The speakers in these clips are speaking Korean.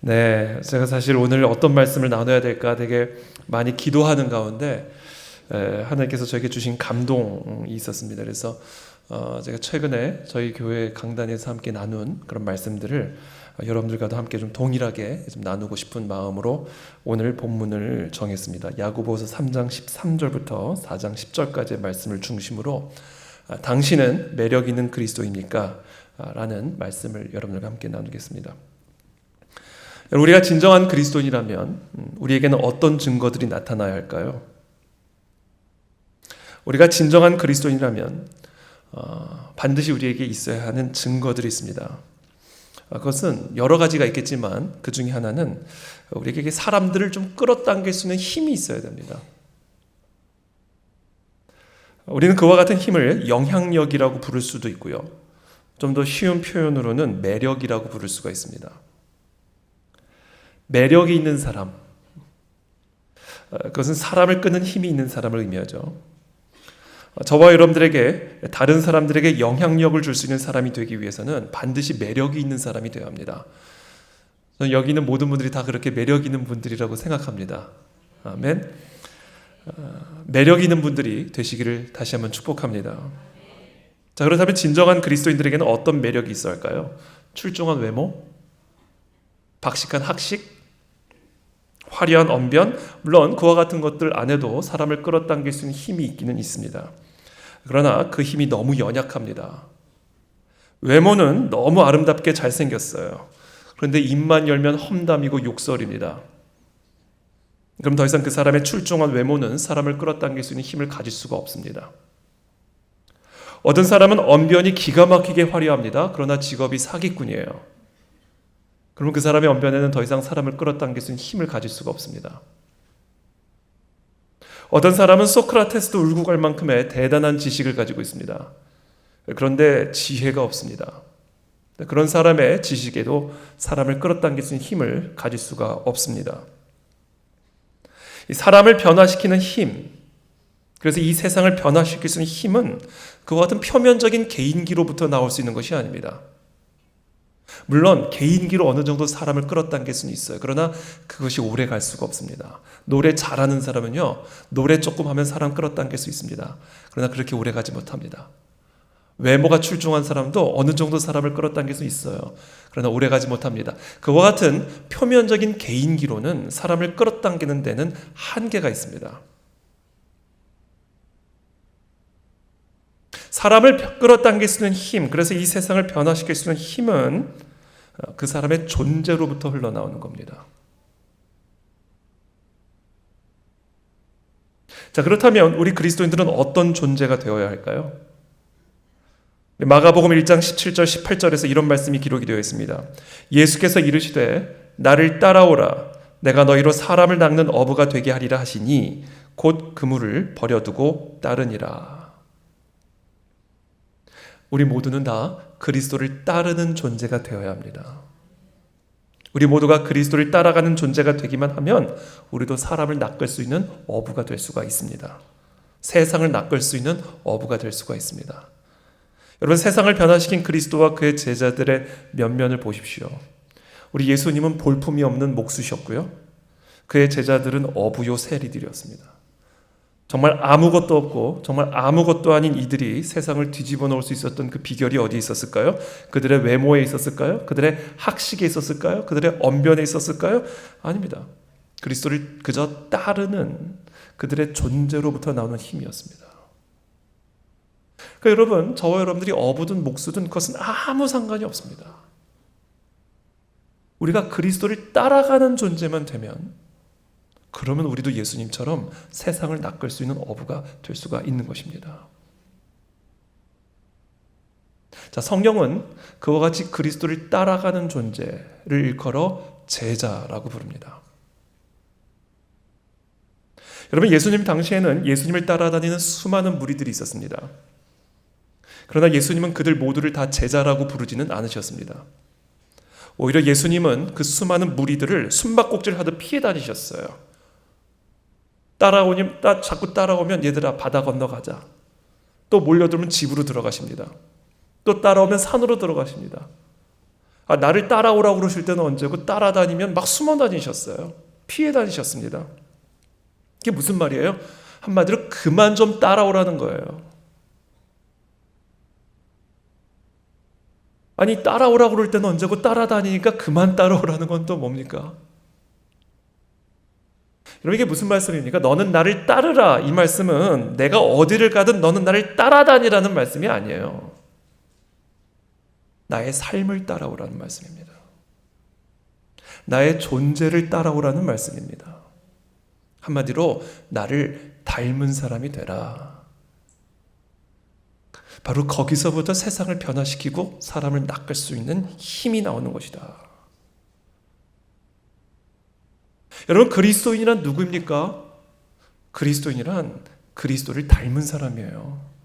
네, 제가 사실 오늘 어떤 말씀을 나눠야 될까 되게 많이 기도하는 가운데 하나님께서 저에게 주신 감동이 있었습니다. 그래서 제가 최근에 저희 교회 강단에서 함께 나눈 그런 말씀들을 여러분들과도 함께 좀 동일하게 좀 나누고 싶은 마음으로 오늘 본문을 정했습니다. 야고보서 3장 13절부터 4장 10절까지의 말씀을 중심으로 당신은 매력 있는 그리스도입니까? 라는 말씀을 여러분들과 함께 나누겠습니다. 우리가 진정한 그리스도인이라면 우리에게는 어떤 증거들이 나타나야 할까요? 우리가 진정한 그리스도인이라면 반드시 우리에게 있어야 하는 증거들이 있습니다. 그것은 여러 가지가 있겠지만 그 중에 하나는 우리에게 사람들을 좀 끌어당길 수 있는 힘이 있어야 됩니다. 우리는 그와 같은 힘을 영향력이라고 부를 수도 있고요. 좀 더 쉬운 표현으로는 매력이라고 부를 수가 있습니다. 매력이 있는 사람, 그것은 사람을 끄는 힘이 있는 사람을 의미하죠. 저와 여러분들에게 다른 사람들에게 영향력을 줄 수 있는 사람이 되기 위해서는 반드시 매력이 있는 사람이 되어야 합니다. 저는 여기 있는 모든 분들이 다 그렇게 매력 있는 분들이라고 생각합니다. 아멘. 매력 있는 분들이 되시기를 다시 한번 축복합니다. 자, 그렇다면 진정한 그리스도인들에게는 어떤 매력이 있어야 할까요? 출중한 외모? 박식한 학식? 화려한 언변? 물론 그와 같은 것들 안에도 사람을 끌어당길 수 있는 힘이 있기는 있습니다. 그러나 그 힘이 너무 연약합니다. 외모는 너무 아름답게 잘생겼어요. 그런데 입만 열면 험담이고 욕설입니다. 그럼 더 이상 그 사람의 출중한 외모는 사람을 끌어당길 수 있는 힘을 가질 수가 없습니다. 어떤 사람은 언변이 기가 막히게 화려합니다. 그러나 직업이 사기꾼이에요. 그러면 그 사람의 언변에는 더 이상 사람을 끌어당길 수 있는 힘을 가질 수가 없습니다. 어떤 사람은 소크라테스도 울고 갈 만큼의 대단한 지식을 가지고 있습니다. 그런데 지혜가 없습니다. 그런 사람의 지식에도 사람을 끌어당길 수 있는 힘을 가질 수가 없습니다. 이 사람을 변화시키는 힘, 그래서 이 세상을 변화시킬 수 있는 힘은 그와 같은 표면적인 개인기로부터 나올 수 있는 것이 아닙니다. 물론 개인기로 어느 정도 사람을 끌어당길 수는 있어요. 그러나 그것이 오래 갈 수가 없습니다. 노래 잘하는 사람은요, 노래 조금 하면 사람 끌어당길 수 있습니다. 그러나 그렇게 오래 가지 못합니다. 외모가 출중한 사람도 어느 정도 사람을 끌어당길 수 있어요. 그러나 오래 가지 못합니다. 그와 같은 표면적인 개인기로는 사람을 끌어당기는 데는 한계가 있습니다. 사람을 끌어당길 수 있는 힘, 그래서 이 세상을 변화시킬 수 있는 힘은 그 사람의 존재로부터 흘러나오는 겁니다. 자, 그렇다면 우리 그리스도인들은 어떤 존재가 되어야 할까요? 마가복음 1장 17절 18절에서 이런 말씀이 기록이 되어 있습니다. 예수께서 이르시되 나를 따라오라 내가 너희로 사람을 낚는 어부가 되게 하리라 하시니 곧 그물을 버려두고 따르니라. 우리 모두는 다 그리스도를 따르는 존재가 되어야 합니다. 우리 모두가 그리스도를 따라가는 존재가 되기만 하면 우리도 사람을 낚을 수 있는 어부가 될 수가 있습니다. 세상을 낚을 수 있는 어부가 될 수가 있습니다. 여러분, 세상을 변화시킨 그리스도와 그의 제자들의 면면을 보십시오. 우리 예수님은 볼품이 없는 목수셨고요. 그의 제자들은 어부요 세리들이었습니다. 정말 아무것도 없고 정말 아무것도 아닌 이들이 세상을 뒤집어 놓을 수 있었던 그 비결이 어디에 있었을까요? 그들의 외모에 있었을까요? 그들의 학식에 있었을까요? 그들의 언변에 있었을까요? 아닙니다. 그리스도를 그저 따르는 그들의 존재로부터 나오는 힘이었습니다. 그러니까 여러분, 저와 여러분들이 어부든 목수든 그것은 아무 상관이 없습니다. 우리가 그리스도를 따라가는 존재만 되면 그러면 우리도 예수님처럼 세상을 낚을 수 있는 어부가 될 수가 있는 것입니다. 자, 성경은 그와 같이 그리스도를 따라가는 존재를 일컬어 제자라고 부릅니다. 여러분, 예수님 당시에는 예수님을 따라다니는 수많은 무리들이 있었습니다. 그러나 예수님은 그들 모두를 다 제자라고 부르지는 않으셨습니다. 오히려 예수님은 그 수많은 무리들을 숨바꼭질 하듯 피해 다니셨어요. 자꾸 따라오면 얘들아 바다 건너가자. 또 몰려들면 집으로 들어가십니다. 또 따라오면 산으로 들어가십니다. 나를 따라오라고 그러실 때는 언제고 따라다니면 막 숨어 다니셨어요. 피해 다니셨습니다. 이게 무슨 말이에요? 한마디로 그만 좀 따라오라는 거예요. 아니 따라오라고 그럴 때는 언제고 따라다니니까 그만 따라오라는 건 또 뭡니까? 여러분 이게 무슨 말씀입니까? 너는 나를 따르라 이 말씀은 내가 어디를 가든 너는 나를 따라다니라는 말씀이 아니에요. 나의 삶을 따라오라는 말씀입니다. 나의 존재를 따라오라는 말씀입니다. 한마디로 나를 닮은 사람이 되라. 바로 거기서부터 세상을 변화시키고 사람을 낚을 수 있는 힘이 나오는 것이다. 여러분 그리스도인이란 누구입니까? 그리스도인이란 그리스도를 닮은 사람이에요.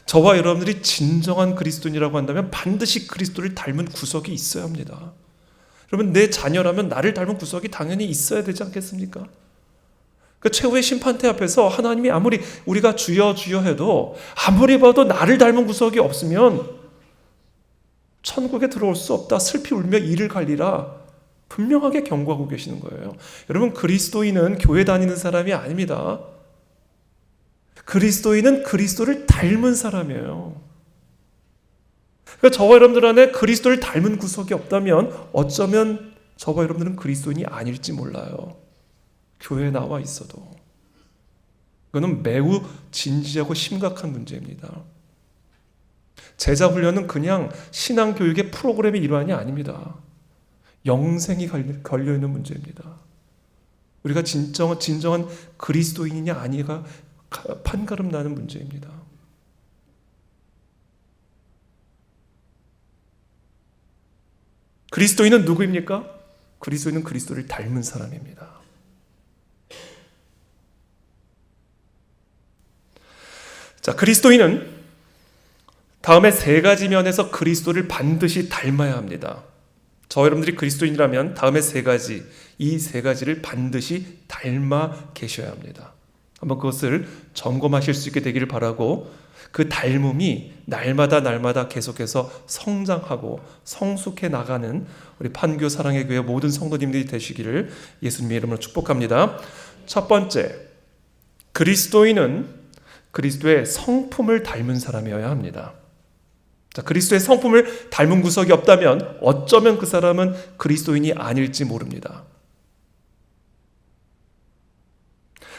저와 여러분들이 진정한 그리스도인이라고 한다면 반드시 그리스도를 닮은 구석이 있어야 합니다. 여러분 내 자녀라면 나를 닮은 구석이 당연히 있어야 되지 않겠습니까? 그 최후의 심판대 앞에서 하나님이 아무리 우리가 주여 주여 해도 아무리 봐도 나를 닮은 구석이 없으면 천국에 들어올 수 없다. 슬피 울며 이를 갈리라. 분명하게 경고하고 계시는 거예요. 여러분 그리스도인은 교회 다니는 사람이 아닙니다. 그리스도인은 그리스도를 닮은 사람이에요. 그러니까 저와 여러분들 안에 그리스도를 닮은 구석이 없다면 어쩌면 저와 여러분들은 그리스도인이 아닐지 몰라요. 교회에 나와 있어도. 그거는 매우 진지하고 심각한 문제입니다. 제자 훈련은 그냥 신앙교육의 프로그램의 일환이 아닙니다. 영생이 걸려있는 문제입니다. 우리가 진정한 그리스도인이냐 아니가 판가름 나는 문제입니다. 그리스도인은 누구입니까? 그리스도인은 그리스도를 닮은 사람입니다. 자, 그리스도인은 다음에 세 가지 면에서 그리스도를 반드시 닮아야 합니다. 저 여러분들이 그리스도인이라면 다음에 이 세 가지를 반드시 닮아 계셔야 합니다. 한번 그것을 점검하실 수 있게 되기를 바라고 그 닮음이 날마다 계속해서 성장하고 성숙해 나가는 우리 판교 사랑의 교회 모든 성도님들이 되시기를 예수님의 이름으로 축복합니다. 첫 번째, 그리스도인은 그리스도의 성품을 닮은 사람이어야 합니다. 자, 그리스도의 성품을 닮은 구석이 없다면 어쩌면 그 사람은 그리스도인이 아닐지 모릅니다.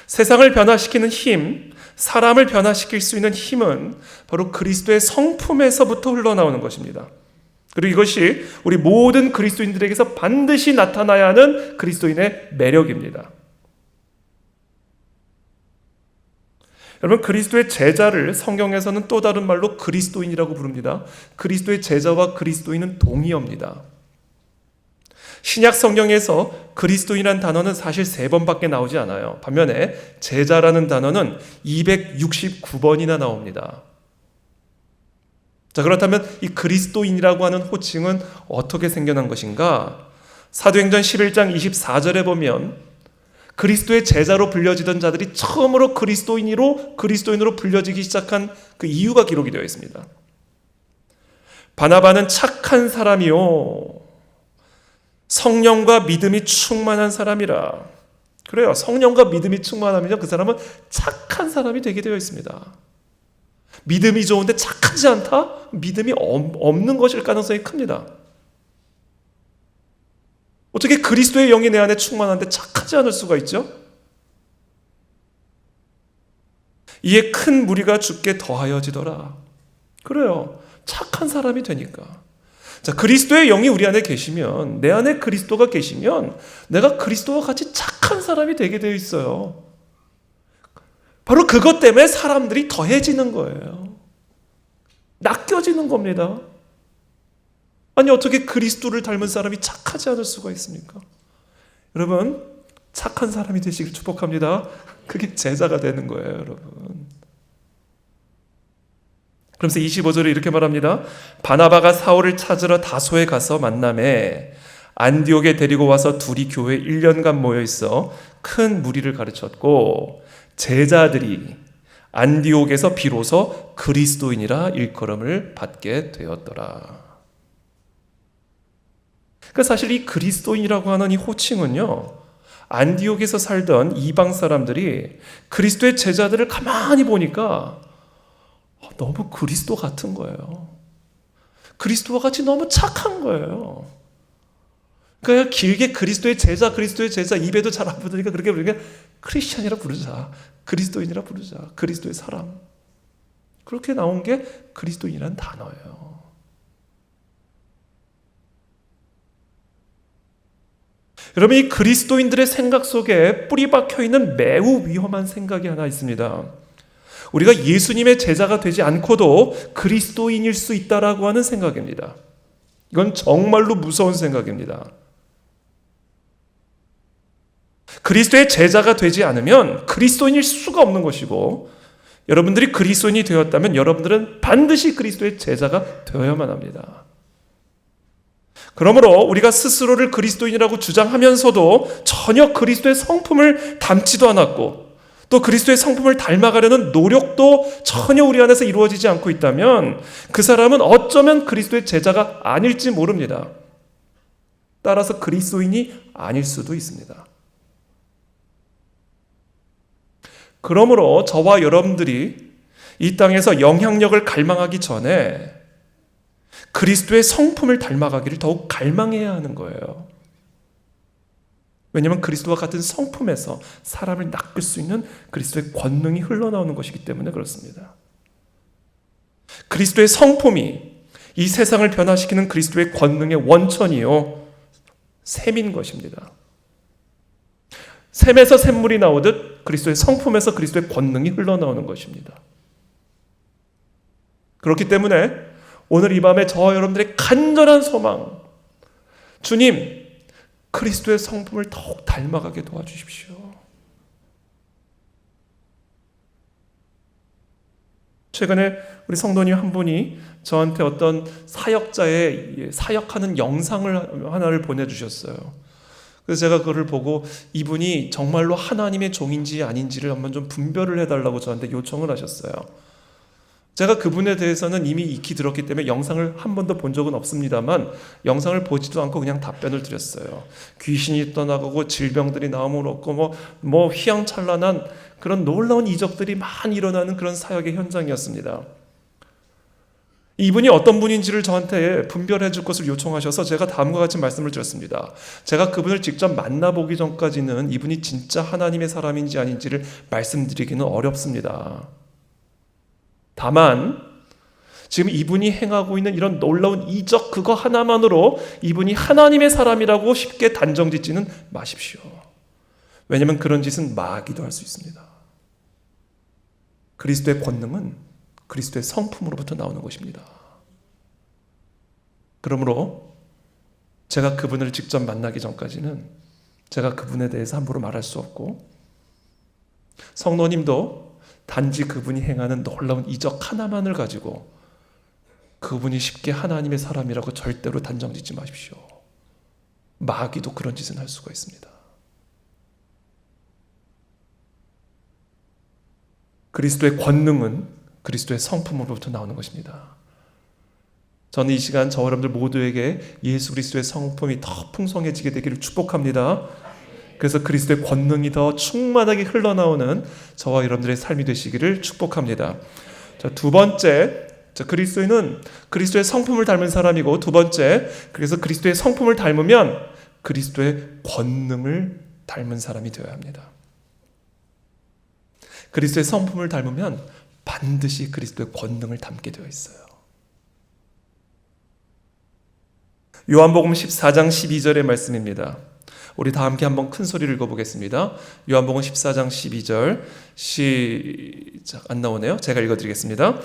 세상을 변화시키는 힘, 사람을 변화시킬 수 있는 힘은 바로 그리스도의 성품에서부터 흘러나오는 것입니다. 그리고 이것이 우리 모든 그리스도인들에게서 반드시 나타나야 하는 그리스도인의 매력입니다. 여러분 그리스도의 제자를 성경에서는 또 다른 말로 그리스도인이라고 부릅니다. 그리스도의 제자와 그리스도인은 동의어입니다. 신약 성경에서 그리스도인이라는 단어는 사실 3번밖에 나오지 않아요. 반면에 제자라는 단어는 269번이나 나옵니다. 자, 그렇다면 이 그리스도인이라고 하는 호칭은 어떻게 생겨난 것인가? 사도행전 11장 24절에 보면 그리스도의 제자로 불려지던 자들이 처음으로 그리스도인으로 불려지기 시작한 그 이유가 기록이 되어 있습니다. 바나바는 착한 사람이요 성령과 믿음이 충만한 사람이라. 그래요. 성령과 믿음이 충만하면요 그 사람은 착한 사람이 되게 되어 있습니다. 믿음이 좋은데 착하지 않다? 믿음이 없는 것일 가능성이 큽니다. 어떻게 그리스도의 영이 내 안에 충만한데 착하지 않을 수가 있죠? 이에 큰 무리가 주께 더하여지더라. 그래요. 착한 사람이 되니까. 자, 그리스도의 영이 우리 안에 계시면, 내 안에 그리스도가 계시면 내가 그리스도와 같이 착한 사람이 되게 되어 있어요. 바로 그것 때문에 사람들이 더해지는 거예요. 낚여지는 겁니다. 아니 어떻게 그리스도를 닮은 사람이 착하지 않을 수가 있습니까? 여러분 착한 사람이 되시길 축복합니다. 그게 제자가 되는 거예요, 여러분. 그러면서 25절에 이렇게 말합니다. 바나바가 사울을 찾으러 다소에 가서 만나매 안디옥에 데리고 와서 둘이 교회에 1년간 모여 있어 큰 무리를 가르쳤고 제자들이 안디옥에서 비로소 그리스도인이라 일컬음을 받게 되었더라. 사실 이 그리스도인이라고 하는 이 호칭은요, 안디옥에서 살던 이방 사람들이 그리스도의 제자들을 가만히 보니까 너무 그리스도 같은 거예요. 그리스도와 같이 너무 착한 거예요. 그러니까 길게 그리스도의 제자 입에도 잘 안 붙으니까 그렇게 부르니까 크리스찬이라 부르자, 그리스도인이라 부르자, 그리스도의 사람. 그렇게 나온 게 그리스도인이라는 단어예요. 여러분, 이 그리스도인들의 생각 속에 뿌리 박혀 있는 매우 위험한 생각이 하나 있습니다. 우리가 예수님의 제자가 되지 않고도 그리스도인일 수 있다라고 하는 생각입니다. 이건 정말로 무서운 생각입니다. 그리스도의 제자가 되지 않으면 그리스도인일 수가 없는 것이고, 여러분들이 그리스도인이 되었다면 여러분들은 반드시 그리스도의 제자가 되어야만 합니다. 그러므로 우리가 스스로를 그리스도인이라고 주장하면서도 전혀 그리스도의 성품을 닮지도 않았고, 또 그리스도의 성품을 닮아가려는 노력도 전혀 우리 안에서 이루어지지 않고 있다면 그 사람은 어쩌면 그리스도의 제자가 아닐지 모릅니다. 따라서 그리스도인이 아닐 수도 있습니다. 그러므로 저와 여러분들이 이 땅에서 영향력을 갈망하기 전에 그리스도의 성품을 닮아가기를 더욱 갈망해야 하는 거예요. 왜냐하면 그리스도와 같은 성품에서 사람을 낚을 수 있는 그리스도의 권능이 흘러나오는 것이기 때문에 그렇습니다. 그리스도의 성품이 이 세상을 변화시키는 그리스도의 권능의 원천이요, 샘인 것입니다. 샘에서 샘물이 나오듯 그리스도의 성품에서 그리스도의 권능이 흘러나오는 것입니다. 그렇기 때문에 오늘 이 밤에 저와 여러분들의 간절한 소망, 주님, 그리스도의 성품을 더욱 닮아가게 도와주십시오. 최근에 우리 성도님 한 분이 저한테 어떤 사역자의 사역하는 영상을 하나를 보내주셨어요. 그래서 제가 그걸 보고 이분이 정말로 하나님의 종인지 아닌지를 한번 좀 분별을 해달라고 저한테 요청을 하셨어요. 제가 그분에 대해서는 이미 익히 들었기 때문에 영상을 한 번도 본 적은 없습니다만 영상을 보지도 않고 그냥 답변을 드렸어요. 귀신이 떠나가고 질병들이 나음을 얻고 뭐 휘황찬란한 그런 놀라운 이적들이 많이 일어나는 그런 사역의 현장이었습니다. 이분이 어떤 분인지를 저한테 분별해 줄 것을 요청하셔서 제가 다음과 같이 말씀을 드렸습니다. 제가 그분을 직접 만나보기 전까지는 이분이 진짜 하나님의 사람인지 아닌지를 말씀드리기는 어렵습니다. 다만 지금 이분이 행하고 있는 이런 놀라운 이적 그거 하나만으로 이분이 하나님의 사람이라고 쉽게 단정짓지는 마십시오. 왜냐하면 그런 짓은 마귀도 할 수 있습니다. 그리스도의 권능은 그리스도의 성품으로부터 나오는 것입니다. 그러므로 제가 그분을 직접 만나기 전까지는 제가 그분에 대해서 함부로 말할 수 없고, 성도님도 단지 그분이 행하는 놀라운 이적 하나만을 가지고 그분이 쉽게 하나님의 사람이라고 절대로 단정짓지 마십시오. 마귀도 그런 짓은 할 수가 있습니다. 그리스도의 권능은 그리스도의 성품으로부터 나오는 것입니다. 저는 이 시간 저와 여러분들 모두에게 예수 그리스도의 성품이 더 풍성해지게 되기를 축복합니다. 그래서 그리스도의 권능이 더 충만하게 흘러나오는 저와 여러분들의 삶이 되시기를 축복합니다. 자, 두 번째, 그리스도인은 그리스도의 성품을 닮은 사람이고, 두 번째, 그래서 그리스도의 성품을 닮으면 그리스도의 권능을 닮은 사람이 되어야 합니다. 그리스도의 성품을 닮으면 반드시 그리스도의 권능을 닮게 되어 있어요. 요한복음 14장 12절의 말씀입니다. 우리 다 함께 한번 큰 소리를 읽어보겠습니다. 요한복음 14장 12절 시작. 안 나오네요. 제가 읽어드리겠습니다.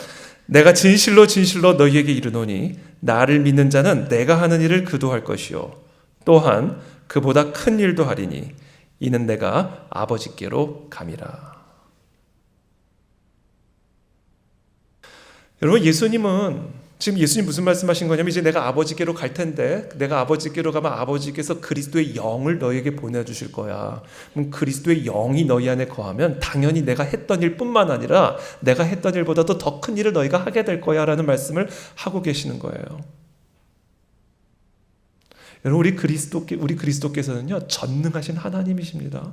내가 진실로 진실로 너희에게 이르노니 나를 믿는 자는 내가 하는 일을 그도 할 것이요 또한 그보다 큰 일도 하리니 이는 내가 아버지께로 감이라. 여러분, 지금 예수님 무슨 말씀하신 거냐면, 이제 내가 아버지께로 갈 텐데 내가 아버지께로 가면 아버지께서 그리스도의 영을 너에게 보내주실 거야. 그럼 그리스도의 영이 너희 안에 거하면 당연히 내가 했던 일뿐만 아니라 내가 했던 일보다도 더 큰 일을 너희가 하게 될 거야 라는 말씀을 하고 계시는 거예요. 여러분, 우리 그리스도께서는요, 전능하신 하나님이십니다.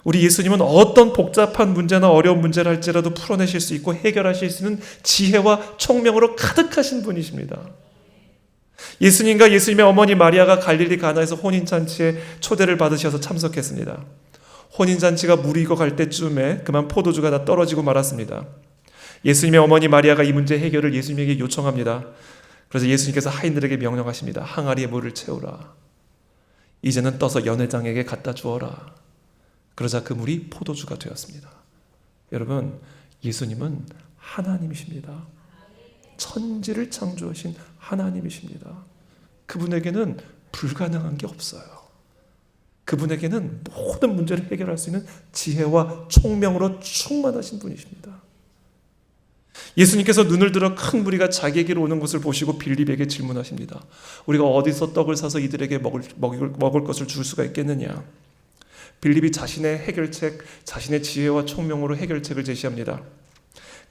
우리 예수님은 어떤 복잡한 문제나 어려운 문제를 할지라도 풀어내실 수 있고 해결하실 수 있는 지혜와 총명으로 가득하신 분이십니다. 예수님과 예수님의 어머니 마리아가 갈릴리 가나에서 혼인잔치에 초대를 받으셔서 참석했습니다. 혼인잔치가 무르익어 갈 때쯤에 그만 포도주가 다 떨어지고 말았습니다. 예수님의 어머니 마리아가 이 문제 해결을 예수님에게 요청합니다. 그래서 예수님께서 하인들에게 명령하십니다. 항아리에 물을 채우라. 이제는 떠서 연회장에게 갖다 주어라. 그러자 그 물이 포도주가 되었습니다. 여러분, 예수님은 하나님이십니다. 천지를 창조하신 하나님이십니다. 그분에게는 불가능한 게 없어요. 그분에게는 모든 문제를 해결할 수 있는 지혜와 총명으로 충만하신 분이십니다. 예수님께서 눈을 들어 큰 무리가 자기에게로 오는 것을 보시고 빌립에게 질문하십니다. 우리가 어디서 떡을 사서 이들에게 먹을 것을 줄 수가 있겠느냐? 빌립이 자신의 해결책, 자신의 지혜와 총명으로 해결책을 제시합니다.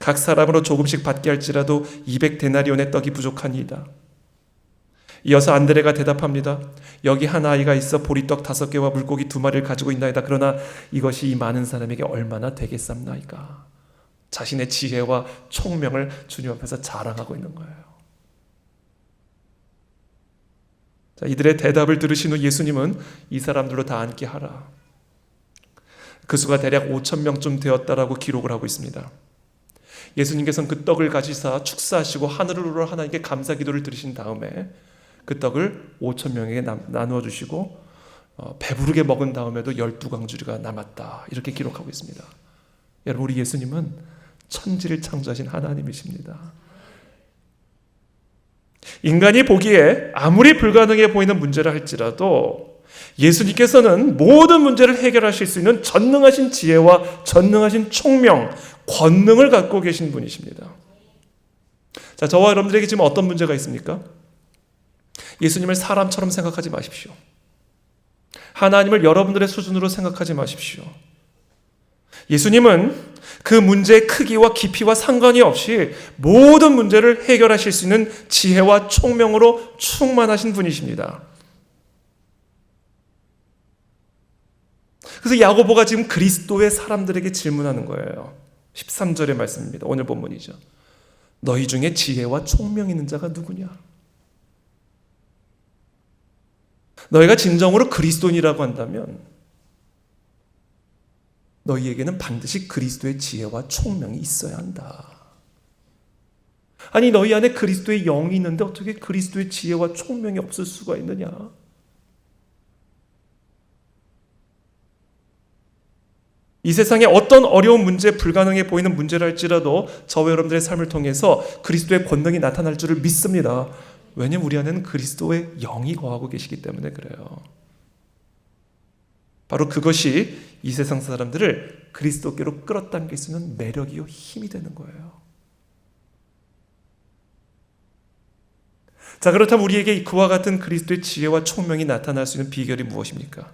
각 사람으로 조금씩 받게 할지라도 200데나리온의 떡이 부족하니이다. 이어서 안드레가 대답합니다. 여기 한 아이가 있어 보리떡 5개와 물고기 2마리를 가지고 있나이다. 그러나 이것이 이 많은 사람에게 얼마나 되겠습니까? 자신의 지혜와 총명을 주님 앞에서 자랑하고 있는 거예요. 자, 이들의 대답을 들으신 후 예수님은 이 사람들로 다 앉게 하라. 그 수가 대략 5,000명쯤 되었다라고 기록을 하고 있습니다. 예수님께서는 그 떡을 가지사 축사하시고 하늘을 우러 하나님께 감사 기도를 드리신 다음에 그 떡을 5,000명에게 나누어 주시고 배부르게 먹은 다음에도 12강주리가 남았다. 이렇게 기록하고 있습니다. 여러분, 우리 예수님은 천지를 창조하신 하나님이십니다. 인간이 보기에 아무리 불가능해 보이는 문제라 할지라도 예수님께서는 모든 문제를 해결하실 수 있는 전능하신 지혜와 전능하신 총명, 권능을 갖고 계신 분이십니다. 자, 저와 여러분들에게 지금 어떤 문제가 있습니까? 예수님을 사람처럼 생각하지 마십시오. 하나님을 여러분들의 수준으로 생각하지 마십시오. 예수님은 그 문제의 크기와 깊이와 상관이 없이 모든 문제를 해결하실 수 있는 지혜와 총명으로 충만하신 분이십니다. 그래서 야고보가 지금 그리스도의 사람들에게 질문하는 거예요. 13절의 말씀입니다. 오늘 본문이죠. 너희 중에 지혜와 총명 있는 자가 누구냐? 너희가 진정으로 그리스도인이라고 한다면 너희에게는 반드시 그리스도의 지혜와 총명이 있어야 한다. 아니, 너희 안에 그리스도의 영이 있는데 어떻게 그리스도의 지혜와 총명이 없을 수가 있느냐? 이 세상에 어떤 어려운 문제, 불가능해 보이는 문제를 할지라도 저와 여러분들의 삶을 통해서 그리스도의 권능이 나타날 줄을 믿습니다. 왜냐하면 우리 안에는 그리스도의 영이 거하고 계시기 때문에 그래요. 바로 그것이 이 세상 사람들을 그리스도께로 끌어당길 수 있는 매력이요 힘이 되는 거예요. 자, 그렇다면 우리에게 그와 같은 그리스도의 지혜와 총명이 나타날 수 있는 비결이 무엇입니까?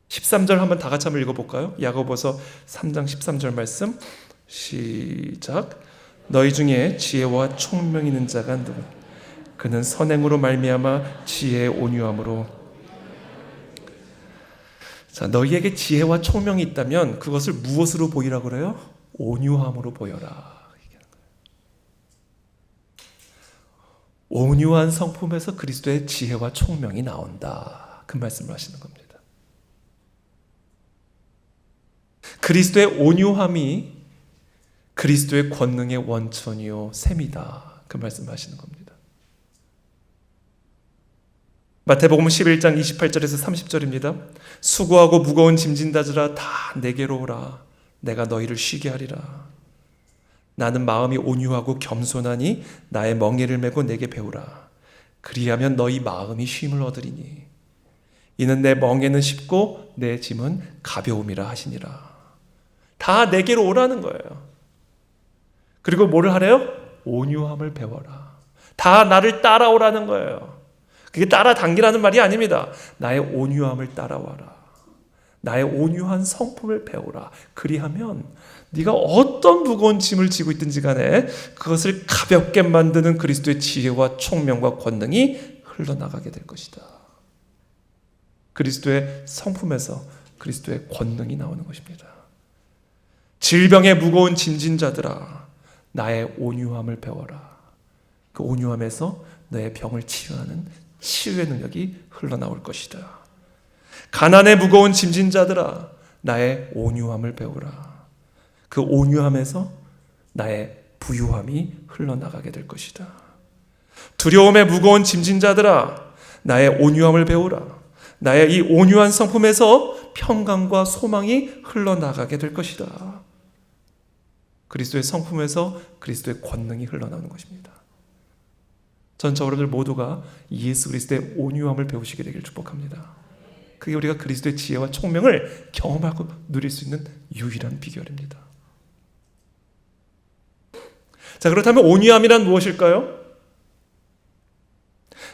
13절 한번 다 같이 한번 읽어볼까요? 야고보서 3장 13절 말씀 시작. 너희 중에 지혜와 총명 있는 자가 누구? 그는 선행으로 말미암아 지혜의 온유함으로. 자, 너희에게 지혜와 총명이 있다면 그것을 무엇으로 보이라고 그래요? 온유함으로 보여라. 온유한 성품에서 그리스도의 지혜와 총명이 나온다. 그 말씀을 하시는 겁니다. 그리스도의 온유함이 그리스도의 권능의 원천이요 셈이다. 그 말씀을 하시는 겁니다. 마태복음 11장 28절에서 30절입니다. 수고하고 무거운 짐진 자들아 다 내게로 오라. 내가 너희를 쉬게 하리라. 나는 마음이 온유하고 겸손하니 나의 멍에를 메고 내게 배우라. 그리하면 너희 마음이 쉼을 얻으리니 이는 내 멍에는 쉽고 내 짐은 가벼움이라 하시니라. 다 내게로 오라는 거예요. 그리고 뭐를 하래요? 온유함을 배워라. 다 나를 따라오라는 거예요. 그게 따라당기라는 말이 아닙니다. 나의 온유함을 따라와라. 나의 온유한 성품을 배우라. 그리하면 네가 어떤 무거운 짐을 지고 있든지 간에 그것을 가볍게 만드는 그리스도의 지혜와 총명과 권능이 흘러나가게 될 것이다. 그리스도의 성품에서 그리스도의 권능이 나오는 것입니다. 질병에 무거운 짐진 자들아, 나의 온유함을 배워라. 그 온유함에서 너의 병을 치유하는 치유의 능력이 흘러나올 것이다. 가난에 무거운 짐진 자들아, 나의 온유함을 배우라. 그 온유함에서 나의 부유함이 흘러나가게 될 것이다. 두려움에 무거운 짐진 자들아, 나의 온유함을 배우라. 나의 이 온유한 성품에서 평강과 소망이 흘러나가게 될 것이다. 그리스도의 성품에서 그리스도의 권능이 흘러나오는 것입니다. 전 여러분들 모두가 예수 그리스도의 온유함을 배우시게 되길 축복합니다. 그게 우리가 그리스도의 지혜와 총명을 경험하고 누릴 수 있는 유일한 비결입니다. 자, 그렇다면 온유함이란 무엇일까요?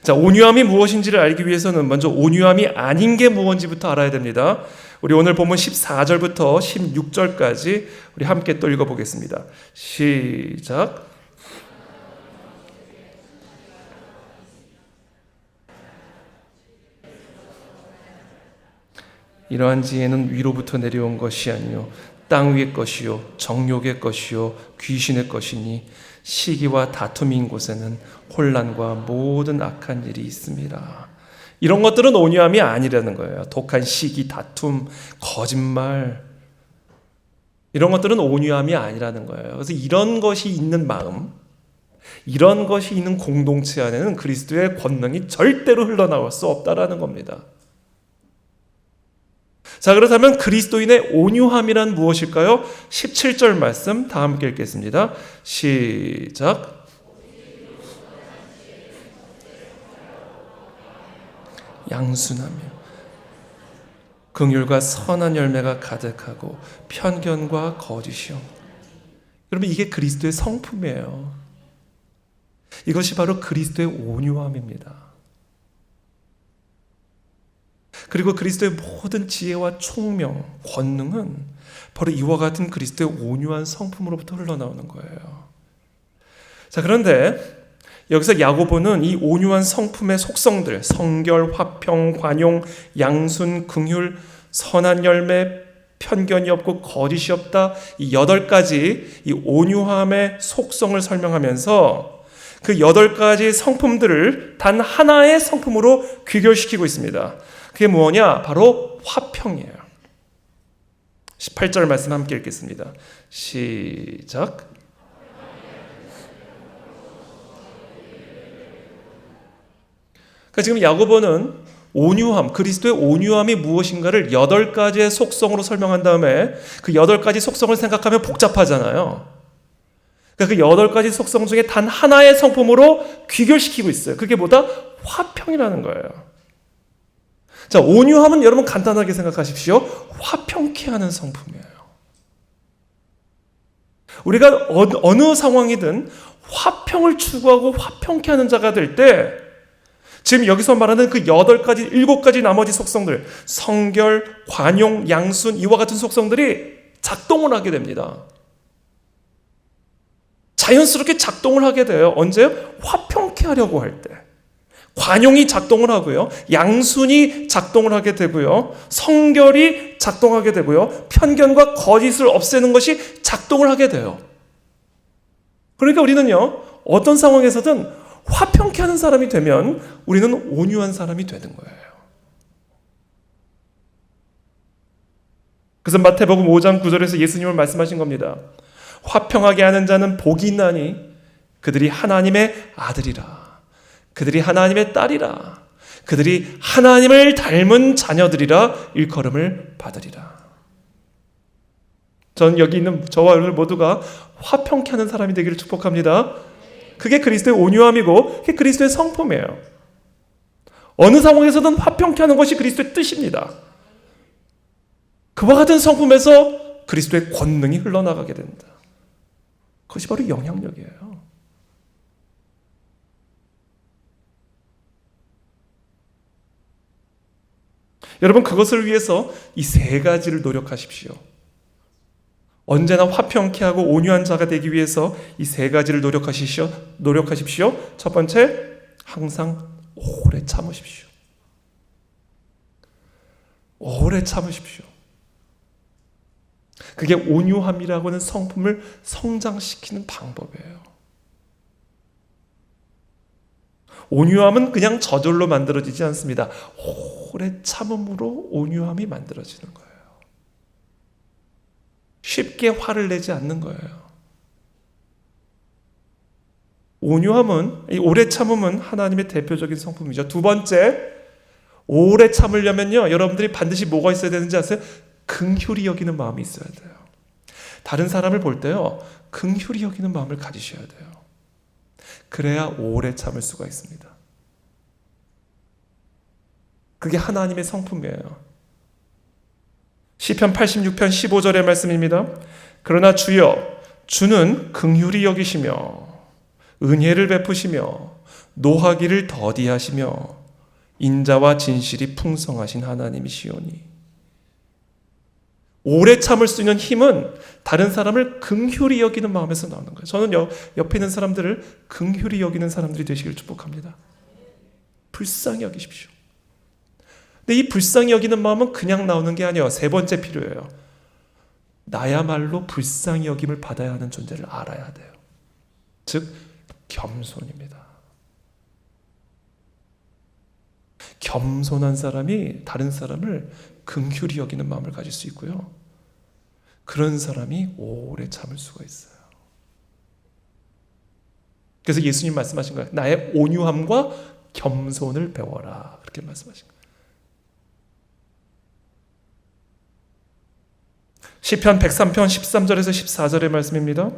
자, 온유함이 무엇인지를 알기 위해서는 먼저 온유함이 아닌 게 무엇인지부터 알아야 됩니다. 우리 오늘 본문 14절부터 16절까지 우리 함께 또 읽어보겠습니다. 시작. 이러한 지혜는 위로부터 내려온 것이 아니요 땅 위의 것이요 정욕의 것이요 귀신의 것이니 시기와 다툼인 곳에는 혼란과 모든 악한 일이 있습니다. 이런 것들은 온유함이 아니라는 거예요. 독한 시기, 다툼, 거짓말, 이런 것들은 온유함이 아니라는 거예요. 그래서 이런 것이 있는 마음, 이런 것이 있는 공동체 안에는 그리스도의 권능이 절대로 흘러나올 수 없다라는 겁니다. 자, 그렇다면 그리스도인의 온유함이란 무엇일까요? 17절 말씀 다 함께 읽겠습니다. 시작. 양순하며 긍휼과 선한 열매가 가득하고 편견과 거짓이요. 여러분, 이게 그리스도의 성품이에요. 이것이 바로 그리스도의 온유함입니다. 그리고 그리스도의 모든 지혜와 총명, 권능은 바로 이와 같은 그리스도의 온유한 성품으로부터 흘러나오는 거예요. 자, 그런데 여기서 야고보는 이 온유한 성품의 속성들, 성결, 화평, 관용, 양순, 긍휼, 선한 열매, 편견이 없고 거짓이 없다, 이 8가지 이 온유함의 속성을 설명하면서 그 8가지 성품들을 단 하나의 성품으로 귀결시키고 있습니다. 그게 뭐냐? 바로 화평이에요. 18절 말씀 함께 읽겠습니다. 시작. 그러니까 지금 야고보는 온유함, 그리스도의 온유함이 무엇인가를 8가지의 속성으로 설명한 다음에 그 8가지 속성을 생각하면 복잡하잖아요. 그러니까 그 8가지 속성 중에 단 하나의 성품으로 귀결시키고 있어요. 그게 뭐다? 화평이라는 거예요. 자, 온유함은 여러분 간단하게 생각하십시오. 화평케 하는 성품이에요. 우리가 어느 상황이든 화평을 추구하고 화평케 하는 자가 될 때, 지금 여기서 말하는 그 8가지, 7가지 나머지 속성들, 성결, 관용, 양순, 이와 같은 속성들이 작동을 하게 됩니다. 자연스럽게 작동을 하게 돼요. 언제? 화평케 하려고 할 때. 관용이 작동을 하고요. 양순이 작동을 하게 되고요. 성결이 작동하게 되고요. 편견과 거짓을 없애는 것이 작동을 하게 돼요. 그러니까 우리는요, 어떤 상황에서든 화평케 하는 사람이 되면 우리는 온유한 사람이 되는 거예요. 그래서 마태복음 5장 9절에서 예수님은 말씀하신 겁니다. 화평하게 하는 자는 복이 있나니 그들이 하나님의 아들이라. 그들이 하나님의 딸이라. 그들이 하나님을 닮은 자녀들이라 일컬음을 받으리라. 전 여기 있는 저와 여러분 모두가 화평케 하는 사람이 되기를 축복합니다. 그게 그리스도의 온유함이고 그게 그리스도의 성품이에요. 어느 상황에서든 화평케 하는 것이 그리스도의 뜻입니다. 그와 같은 성품에서 그리스도의 권능이 흘러나가게 된다. 그것이 바로 영향력이에요. 여러분, 그것을 위해서 이 3가지를 노력하십시오. 언제나 화평케 하고 온유한 자가 되기 위해서 이 3가지를 노력하십시오. 첫 번째, 항상 오래 참으십시오. 오래 참으십시오. 그게 온유함이라고 하는 성품을 성장시키는 방법이에요. 온유함은 그냥 저절로 만들어지지 않습니다. 오래 참음으로 온유함이 만들어지는 거예요. 쉽게 화를 내지 않는 거예요. 온유함은, 이 오래 참음은 하나님의 대표적인 성품이죠. 두 번째, 오래 참으려면요, 여러분들이 반드시 뭐가 있어야 되는지 아세요? 긍휼히 여기는 마음이 있어야 돼요. 다른 사람을 볼 때요, 긍휼히 여기는 마음을 가지셔야 돼요. 그래야 오래 참을 수가 있습니다. 그게 하나님의 성품이에요. 시편 86편 15절의 말씀입니다. 그러나 주여, 주는 긍휼히 여기시며 은혜를 베푸시며 노하기를 더디하시며 인자와 진실이 풍성하신 하나님이시오니. 오래 참을 수 있는 힘은 다른 사람을 긍휼히 여기는 마음에서 나오는 거예요. 저는 옆에 있는 사람들을 긍휼히 여기는 사람들이 되시길 축복합니다. 불쌍히 여기십시오. 근데 이 불쌍히 여기는 마음은 그냥 나오는 게 아니에요. 세 번째 필요해요. 나야말로 불쌍히 여김을 받아야 하는 존재를 알아야 돼요. 즉 겸손입니다. 겸손한 사람이 다른 사람을 긍휼히 여기는 마음을 가질 수 있고요. 그런 사람이 오래 참을 수가 있어요. 그래서 예수님 말씀하신 거예요. 나의 온유함과 겸손을 배워라. 그렇게 말씀하신 거예요. 시편 103편 13절에서 14절의 말씀입니다.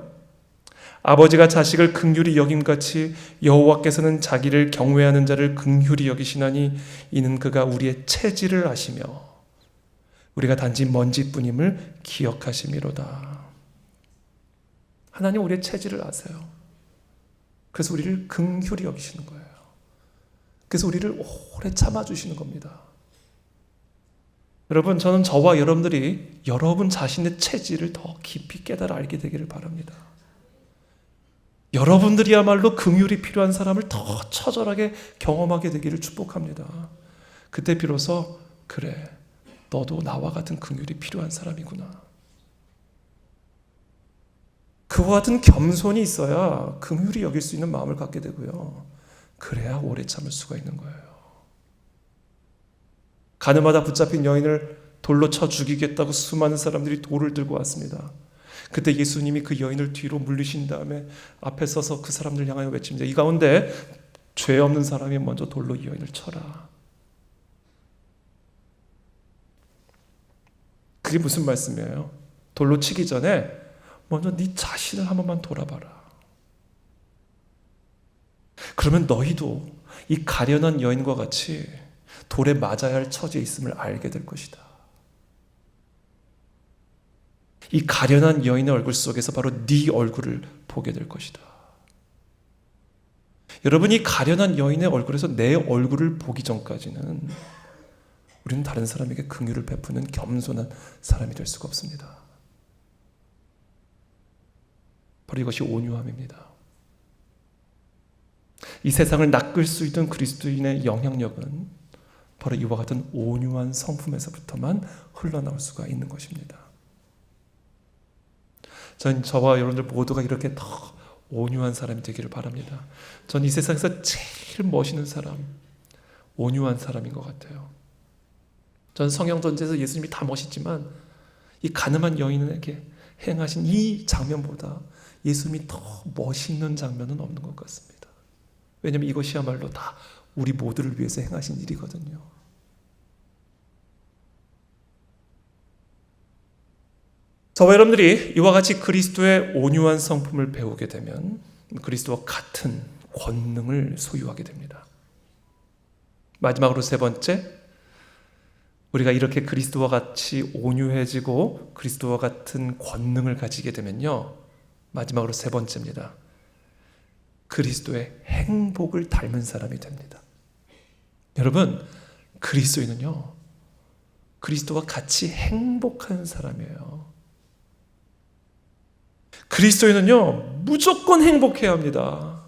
아버지가 자식을 긍휼히 여김같이 여호와께서는 자기를 경외하는 자를 긍휼히 여기시나니 이는 그가 우리의 체질을 아시며 우리가 단지 먼지뿐임을 기억하심이로다. 하나님 우리의 체질을 아세요. 그래서 우리를 긍휼히 여기시는 거예요. 그래서 우리를 오래 참아주시는 겁니다. 여러분, 저는 저와 여러분들이 여러분 자신의 체질을 더 깊이 깨달아 알게 되기를 바랍니다. 여러분들이야말로 긍휼이 필요한 사람을 더 처절하게 경험하게 되기를 축복합니다. 그때 비로소 그래, 너도 나와 같은 긍휼이 필요한 사람이구나. 그와 같은 겸손이 있어야 긍휼히 여길 수 있는 마음을 갖게 되고요. 그래야 오래 참을 수가 있는 거예요. 가늠하다 붙잡힌 여인을 돌로 쳐 죽이겠다고 수많은 사람들이 돌을 들고 왔습니다. 그때 예수님이 그 여인을 뒤로 물리신 다음에 앞에 서서 그 사람들 향하여 외칩니다. 이 가운데 죄 없는 사람이 먼저 돌로 이 여인을 쳐라. 그게 무슨 말씀이에요? 돌로 치기 전에 먼저 네 자신을 한 번만 돌아봐라. 그러면 너희도 이 가련한 여인과 같이 돌에 맞아야 할 처지에 있음을 알게 될 것이다. 이 가련한 여인의 얼굴 속에서 바로 네 얼굴을 보게 될 것이다. 여러분, 이 가련한 여인의 얼굴에서 내 얼굴을 보기 전까지는 우리는 다른 사람에게 긍휼을 베푸는 겸손한 사람이 될 수가 없습니다. 바로 이것이 온유함입니다. 이 세상을 낚을 수 있는 그리스도인의 영향력은 바로 이와 같은 온유한 성품에서부터만 흘러나올 수가 있는 것입니다. 전 저와 여러분들 모두가 이렇게 더 온유한 사람이 되기를 바랍니다. 전 이 세상에서 제일 멋있는 사람, 온유한 사람인 것 같아요. 전 성경전체에서 예수님이 다 멋있지만 이 가늠한 여인에게 행하신 이 장면보다 예수님이 더 멋있는 장면은 없는 것 같습니다. 왜냐하면 이것이야말로 다 우리 모두를 위해서 행하신 일이거든요. 저와 여러분들이 이와 같이 그리스도의 온유한 성품을 배우게 되면 그리스도와 같은 권능을 소유하게 됩니다. 마지막으로 세 번째, 우리가 이렇게 그리스도와 같이 온유해지고 그리스도와 같은 권능을 가지게 되면요, 마지막으로 세 번째입니다. 그리스도의 행복을 닮은 사람이 됩니다. 여러분, 그리스도인은요, 그리스도와 같이 행복한 사람이에요. 그리스도인은요, 무조건 행복해야 합니다.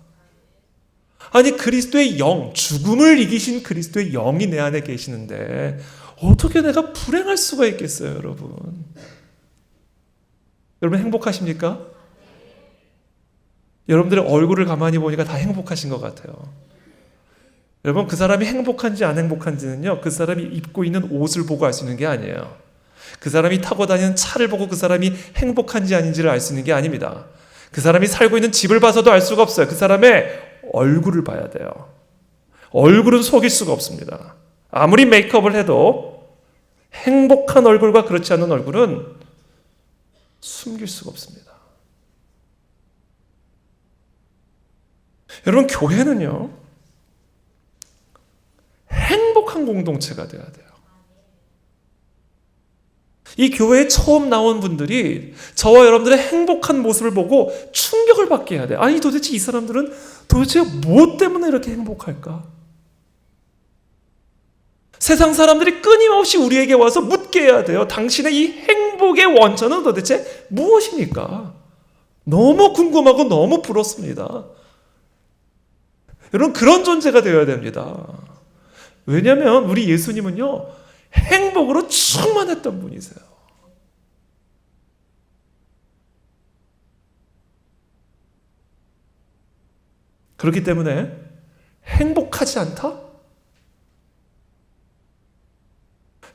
아니 그리스도의 영, 죽음을 이기신 그리스도의 영이 내 안에 계시는데 어떻게 내가 불행할 수가 있겠어요, 여러분? 여러분 행복하십니까? 여러분들의 얼굴을 가만히 보니까 다 행복하신 것 같아요. 여러분 그 사람이 행복한지 안 행복한지는요, 그 사람이 입고 있는 옷을 보고 알 수 있는 게 아니에요. 그 사람이 타고 다니는 차를 보고 그 사람이 행복한지 아닌지를 알 수 있는 게 아닙니다. 그 사람이 살고 있는 집을 봐서도 알 수가 없어요. 그 사람의 얼굴을 봐야 돼요. 얼굴은 속일 수가 없습니다. 아무리 메이크업을 해도 행복한 얼굴과 그렇지 않은 얼굴은 숨길 수가 없습니다. 여러분 교회는요, 행복한 공동체가 돼야 돼요. 이 교회에 처음 나온 분들이 저와 여러분들의 행복한 모습을 보고 충격을 받게 해야 돼요. 아니 도대체 이 사람들은 도대체 뭐 때문에 이렇게 행복할까? 세상 사람들이 끊임없이 우리에게 와서 묻게 해야 돼요. 당신의 이 행복의 원천은 도대체 무엇입니까? 너무 궁금하고 너무 부럽습니다. 여러분 그런 존재가 되어야 됩니다. 왜냐하면 우리 예수님은요, 행복으로 충만했던 분이세요. 그렇기 때문에 행복하지 않다?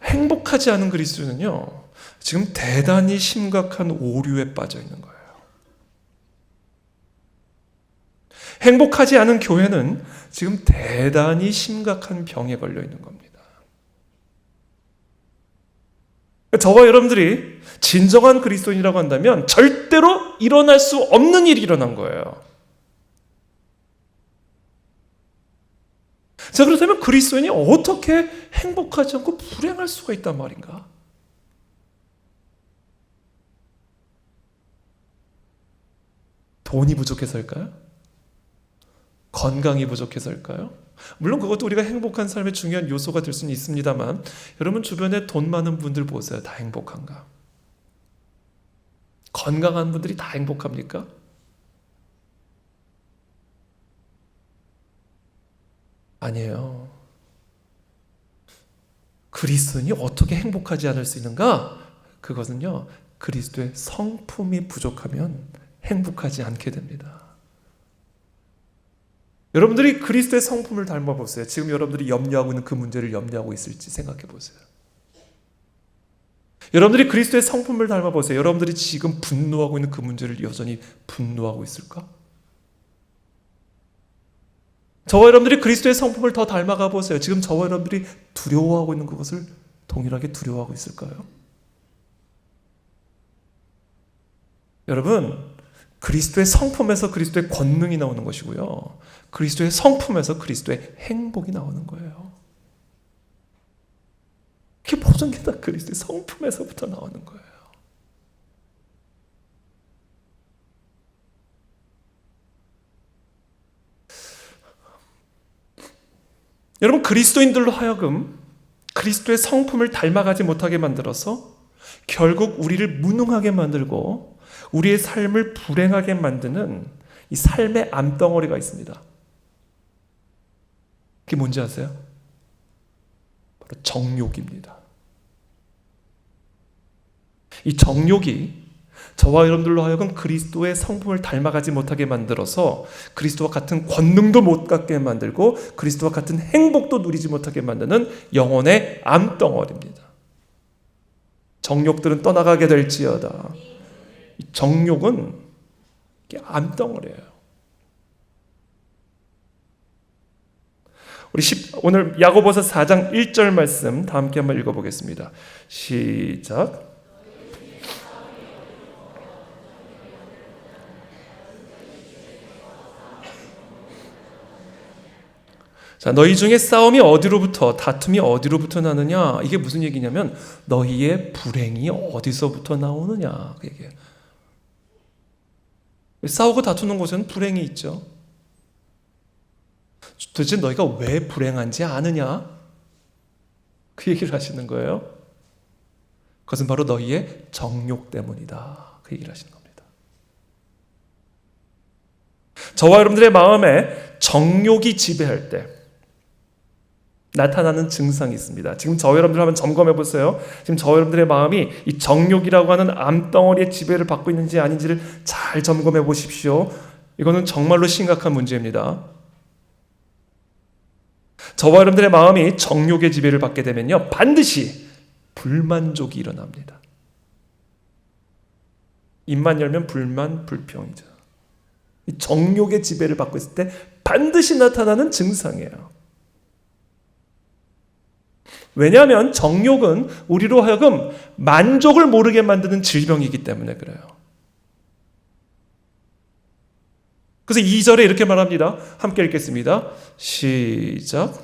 행복하지 않은 그리스도는요, 지금 대단히 심각한 오류에 빠져 있는 거예요. 행복하지 않은 교회는 지금 대단히 심각한 병에 걸려 있는 겁니다. 저와 여러분들이 진정한 그리스도인이라고 한다면 절대로 일어날 수 없는 일이 일어난 거예요. 자, 그렇다면 그리스도인이 어떻게 행복하지 않고 불행할 수가 있단 말인가? 돈이 부족해서일까요? 건강이 부족해서일까요? 물론 그것도 우리가 행복한 삶의 중요한 요소가 될 수는 있습니다만, 여러분 주변에 돈 많은 분들 보세요. 다 행복한가? 건강한 분들이 다 행복합니까? 아니에요. 그리스도인이 어떻게 행복하지 않을 수 있는가? 그것은요, 그리스도의 성품이 부족하면 행복하지 않게 됩니다. 여러분들이 그리스도의 성품을 닮아보세요. 지금 여러분들이 염려하고 있는 그 문제를 염려하고 있을지 생각해 보세요. 여러분들이 그리스도의 성품을 닮아보세요. 여러분들이 지금 분노하고 있는 그 문제를 여전히 분노하고 있을까? 저와 여러분들이 그리스도의 성품을 더 닮아가 보세요. 지금 저와 여러분들이 두려워하고 있는 그것을 동일하게 두려워하고 있을까요? 여러분, 그리스도의 성품에서 그리스도의 권능이 나오는 것이고요, 그리스도의 성품에서 그리스도의 행복이 나오는 거예요. 그게 모든 게 다 그리스도의 성품에서부터 나오는 거예요. 여러분, 그리스도인들로 하여금 그리스도의 성품을 닮아가지 못하게 만들어서 결국 우리를 무능하게 만들고 우리의 삶을 불행하게 만드는 이 삶의 암덩어리가 있습니다. 그게 뭔지 아세요? 바로 정욕입니다. 이 정욕이 저와 여러분들로 하여금 그리스도의 성품을 닮아가지 못하게 만들어서 그리스도와 같은 권능도 못 갖게 만들고 그리스도와 같은 행복도 누리지 못하게 만드는 영혼의 암덩어리입니다. 정욕들은 떠나가게 될지어다. 이 정욕은 암덩어리예요. 우리 오늘 야고보서 4장 1절 말씀 다 함께 한번 읽어보겠습니다. 시작. 자, 너희 중에 싸움이 어디로부터, 다툼이 어디로부터 나느냐? 이게 무슨 얘기냐면 너희의 불행이 어디서부터 나오느냐 그 얘기예요. 싸우고 다투는 곳에는 불행이 있죠. 도대체 너희가 왜 불행한지 아느냐? 그 얘기를 하시는 거예요. 그것은 바로 너희의 정욕 때문이다. 그 얘기를 하시는 겁니다. 저와 여러분들의 마음에 정욕이 지배할 때 나타나는 증상이 있습니다. 지금 저와 여러분들 한번 점검해 보세요. 지금 저와 여러분들의 마음이 이 정욕이라고 하는 암덩어리의 지배를 받고 있는지 아닌지를 잘 점검해 보십시오. 이거는 정말로 심각한 문제입니다. 저와 여러분들의 마음이 정욕의 지배를 받게 되면요, 반드시 불만족이 일어납니다. 입만 열면 불만, 불평이죠. 이 정욕의 지배를 받고 있을 때 반드시 나타나는 증상이에요. 왜냐하면 정욕은 우리로 하여금 만족을 모르게 만드는 질병이기 때문에 그래요. 그래서 2절에 이렇게 말합니다. 함께 읽겠습니다. 시작.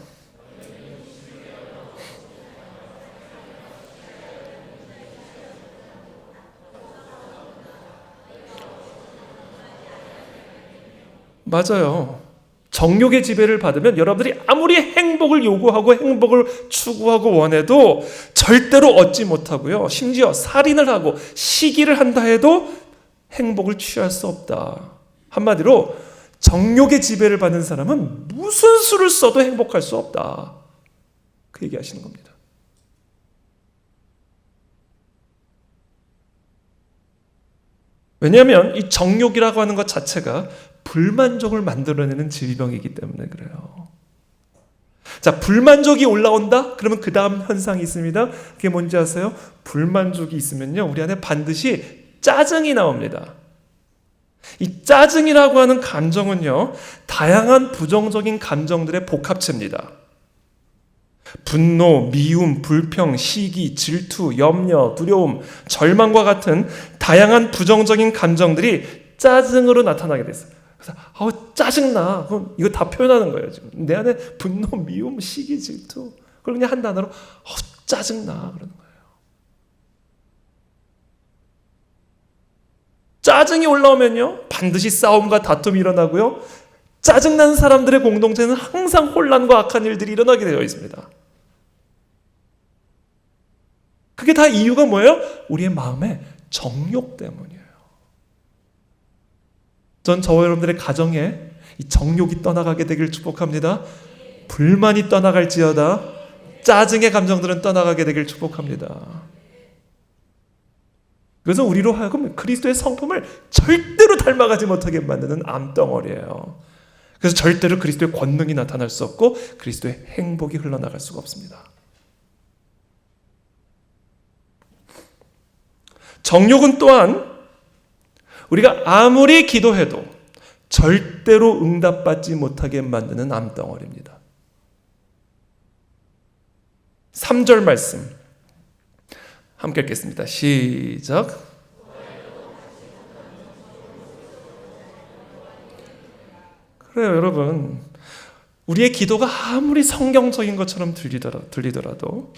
맞아요. 정욕의 지배를 받으면 여러분들이 아무리 행복을 요구하고 행복을 추구하고 원해도 절대로 얻지 못하고요. 심지어 살인을 하고 시기를 한다 해도 행복을 취할 수 없다. 한마디로 정욕의 지배를 받는 사람은 무슨 수를 써도 행복할 수 없다. 그 얘기하시는 겁니다. 왜냐하면 이 정욕이라고 하는 것 자체가 불만족을 만들어내는 질병이기 때문에 그래요. 자, 불만족이 올라온다? 그러면 그 다음 현상이 있습니다. 그게 뭔지 아세요? 불만족이 있으면요, 우리 안에 반드시 짜증이 나옵니다. 이 짜증이라고 하는 감정은요, 다양한 부정적인 감정들의 복합체입니다. 분노, 미움, 불평, 시기, 질투, 염려, 두려움, 절망과 같은 다양한 부정적인 감정들이 짜증으로 나타나게 됐어요. 그래서 짜증나. 그럼 이거 다 표현하는 거예요. 지금 내 안에 분노, 미움, 시기, 질투. 그걸 그냥 한 단어로 짜증나 그러는 거예요. 짜증이 올라오면요, 반드시 싸움과 다툼이 일어나고요, 짜증나는 사람들의 공동체는 항상 혼란과 악한 일들이 일어나게 되어 있습니다. 그게 다 이유가 뭐예요? 우리의 마음의 정욕 때문이에요. 전 저와 여러분들의 가정에 이 정욕이 떠나가게 되길 축복합니다. 불만이 떠나갈지어다. 짜증의 감정들은 떠나가게 되길 축복합니다. 그래서 우리로 하여금 그리스도의 성품을 절대로 닮아가지 못하게 만드는 암덩어리예요. 그래서 절대로 그리스도의 권능이 나타날 수 없고 그리스도의 행복이 흘러나갈 수가 없습니다. 정욕은 또한 우리가 아무리 기도해도 절대로 응답받지 못하게 만드는 암덩어리입니다. 3절 말씀 함께 읽겠습니다. 시작. 그래요, 여러분. 우리의 기도가 아무리 성경적인 것처럼 들리더라도,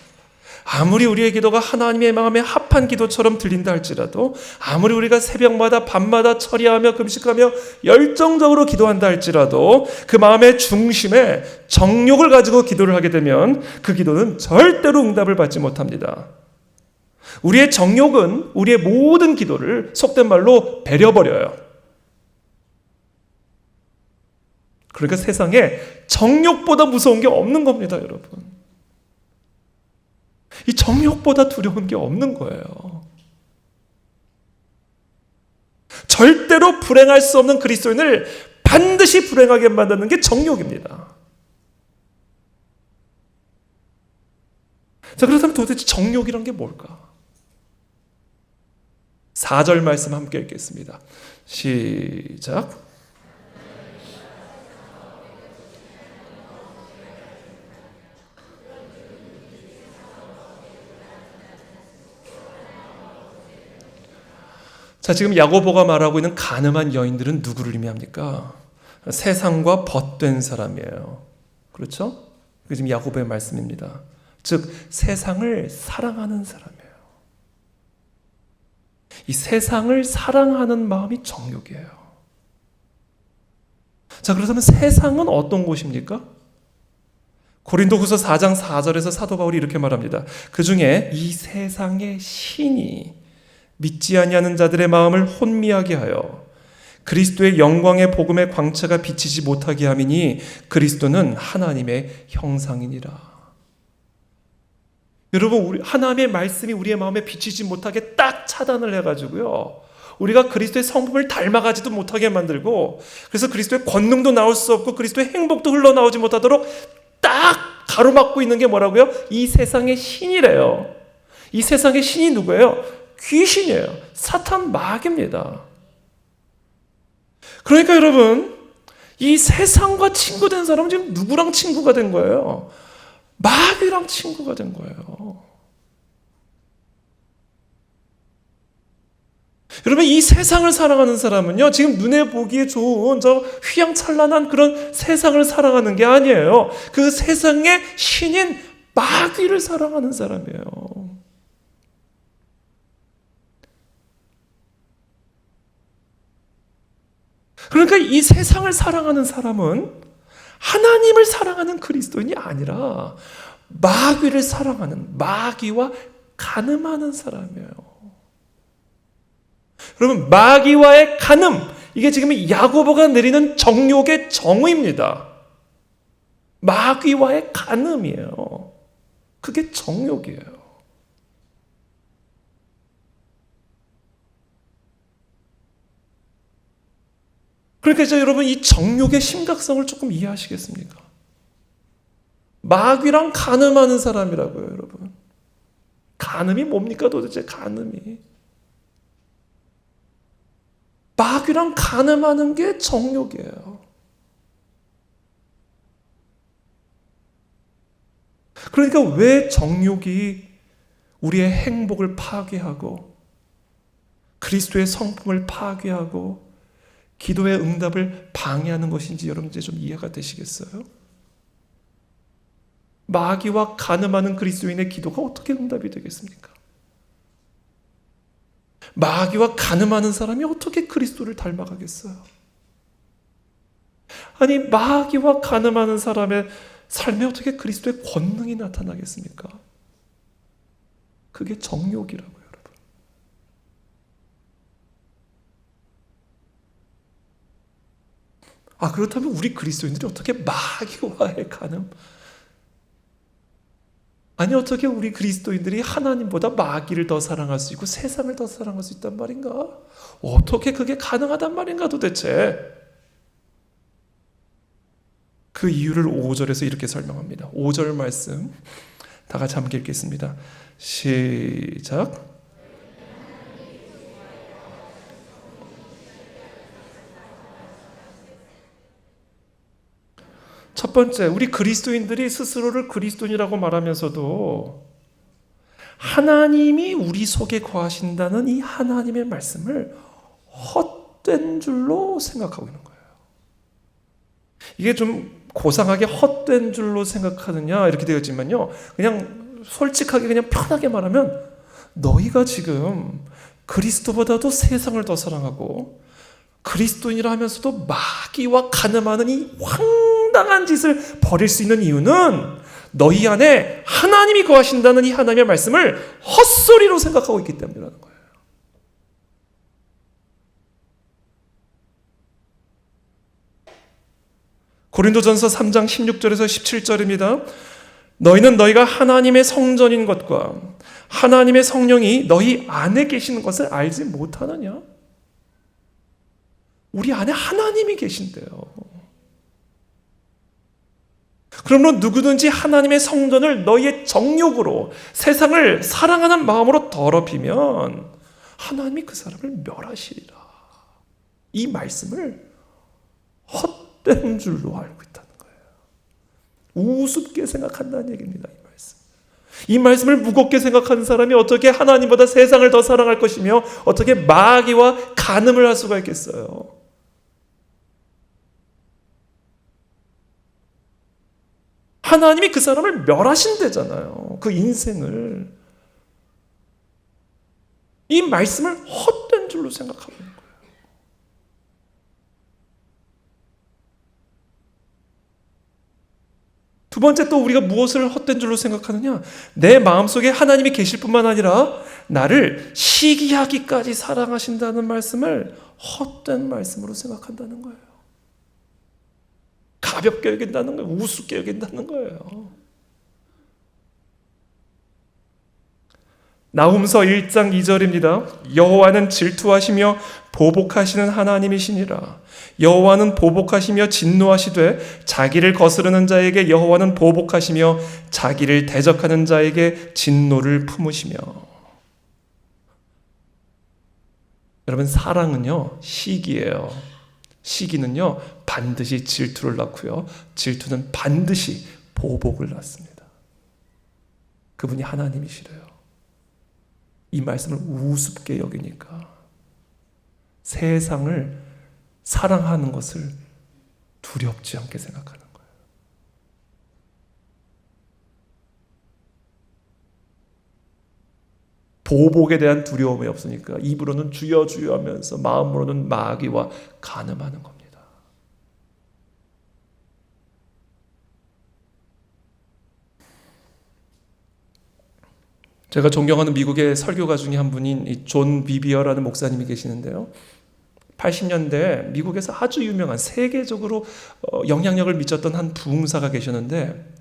아무리 우리의 기도가 하나님의 마음에 합한 기도처럼 들린다 할지라도, 아무리 우리가 새벽마다 밤마다 처리하며 금식하며 열정적으로 기도한다 할지라도 그 마음의 중심에 정욕을 가지고 기도를 하게 되면 그 기도는 절대로 응답을 받지 못합니다. 우리의 정욕은 우리의 모든 기도를 속된 말로 배려버려요. 그러니까 세상에 정욕보다 무서운 게 없는 겁니다, 여러분. 이 정욕보다 두려운 게 없는 거예요. 절대로 불행할 수 없는 그리스도인을 반드시 불행하게 만드는 게 정욕입니다. 자, 그렇다면 도대체 정욕이란 게 뭘까? 4절 말씀 함께 읽겠습니다. 시작. 자, 지금 야고보가 말하고 있는 간음한 여인들은 누구를 의미합니까? 세상과 벗된 사람이에요. 그렇죠? 그게 지금 야고보의 말씀입니다. 즉, 세상을 사랑하는 사람이에요. 이 세상을 사랑하는 마음이 정욕이에요. 자, 그렇다면 세상은 어떤 곳입니까? 고린도후서 4장 4절에서 사도 바울이 이렇게 말합니다. 그 중에 이 세상의 신이 믿지 아니하는 자들의 마음을 혼미하게 하여 그리스도의 영광의 복음의 광채가 비치지 못하게 함이니 그리스도는 하나님의 형상이니라. 여러분, 하나님의 말씀이 우리의 마음에 비치지 못하게 딱 차단을 해가지고요, 우리가 그리스도의 성품을 닮아가지도 못하게 만들고, 그래서 그리스도의 권능도 나올 수 없고 그리스도의 행복도 흘러나오지 못하도록 딱 가로막고 있는 게 뭐라고요? 이 세상의 신이래요. 이 세상의 신이 누구예요? 귀신이에요. 사탄, 마귀입니다. 그러니까 여러분, 이 세상과 친구된 사람은 지금 누구랑 친구가 된 거예요? 마귀랑 친구가 된 거예요. 여러분, 이 세상을 사랑하는 사람은요, 지금 눈에 보기에 좋은 저 휘황찬란한 그런 세상을 사랑하는 게 아니에요. 그 세상의 신인 마귀를 사랑하는 사람이에요. 그러니까 이 세상을 사랑하는 사람은 하나님을 사랑하는 그리스도인이 아니라 마귀를 사랑하는, 마귀와 간음하는 사람이에요. 여러분, 마귀와의 간음, 이게 지금 야고보가 내리는 정욕의 정의입니다. 마귀와의 간음이에요. 그게 정욕이에요. 그러니까 이제 여러분, 이 정욕의 심각성을 조금 이해하시겠습니까? 마귀랑 간음하는 사람이라고요, 여러분. 간음이 뭡니까 도대체? 간음이. 마귀랑 간음하는 게 정욕이에요. 그러니까 왜 정욕이 우리의 행복을 파괴하고 그리스도의 성품을 파괴하고 기도의 응답을 방해하는 것인지 여러분 이제 좀 이해가 되시겠어요? 마귀와 간음하는 그리스도인의 기도가 어떻게 응답이 되겠습니까? 마귀와 간음하는 사람이 어떻게 그리스도를 닮아가겠어요? 아니, 마귀와 간음하는 사람의 삶에 어떻게 그리스도의 권능이 나타나겠습니까? 그게 정욕이라고요. 그렇다면 우리 그리스도인들이 어떻게 마귀와의 간음? 아니, 어떻게 우리 그리스도인들이 하나님보다 마귀를 더 사랑할 수 있고 세상을 더 사랑할 수 있단 말인가? 어떻게 그게 가능하단 말인가 도대체? 그 이유를 5절에서 이렇게 설명합니다. 5절 말씀 다 같이 함께 읽겠습니다. 시작. 첫 번째, 우리 그리스도인들이 스스로를 그리스도인이라고 말하면서도 하나님이 우리 속에 거하신다는 이 하나님의 말씀을 헛된 줄로 생각하고 있는 거예요. 이게 좀 고상하게 헛된 줄로 생각하느냐 이렇게 되었지만요, 그냥 솔직하게 그냥 편하게 말하면 너희가 지금 그리스도보다도 세상을 더 사랑하고 그리스도인이라 하면서도 마귀와 간음하는 이 황당한 짓을 벌일 수 있는 이유는 너희 안에 하나님이 거하신다는 이 하나님의 말씀을 헛소리로 생각하고 있기 때문이라는 거예요. 고린도전서 3장 16절에서 17절입니다. 너희는 너희가 하나님의 성전인 것과 하나님의 성령이 너희 안에 계시는 것을 알지 못하느냐? 우리 안에 하나님이 계신대요. 그러므로 누구든지 하나님의 성전을 너희의 정욕으로 세상을 사랑하는 마음으로 더럽히면 하나님이 그 사람을 멸하시리라. 이 말씀을 헛된 줄로 알고 있다는 거예요. 우습게 생각한다는 얘기입니다. 이 말씀을 무겁게 생각하는 사람이 어떻게 하나님보다 세상을 더 사랑할 것이며 어떻게 마귀와 간음을 할 수가 있겠어요? 하나님이 그 사람을 멸하신대잖아요. 그 인생을. 이 말씀을 헛된 줄로 생각하고 있는 거예요. 두 번째, 또 우리가 무엇을 헛된 줄로 생각하느냐? 내 마음속에 하나님이 계실 뿐만 아니라 나를 시기하기까지 사랑하신다는 말씀을 헛된 말씀으로 생각한다는 거예요. 가볍게 여긴다는 거예요. 우습게 여긴다는 거예요. 나훔서 1장 2절입니다. 여호와는 질투하시며 보복하시는 하나님이시니라. 여호와는 보복하시며 진노하시되 자기를 거스르는 자에게 여호와는 보복하시며 자기를 대적하는 자에게 진노를 품으시며. 여러분, 사랑은요 시기예요. 시기는요 반드시 질투를 낳고요, 질투는 반드시 보복을 낳습니다. 그분이 하나님이시래요. 이 말씀을 우습게 여기니까 세상을 사랑하는 것을 두렵지 않게 생각하는 거예요. 보복에 대한 두려움이 없으니까 입으로는 주여 주여 하면서 마음으로는 마귀와 간음하는 겁니다. 제가 존경하는 미국의 설교가 중에 한 분인 이 존 비비어라는 목사님이 계시는데요. 80년대 미국에서 아주 유명한, 세계적으로 영향력을 미쳤던 한 부흥사가 계셨는데,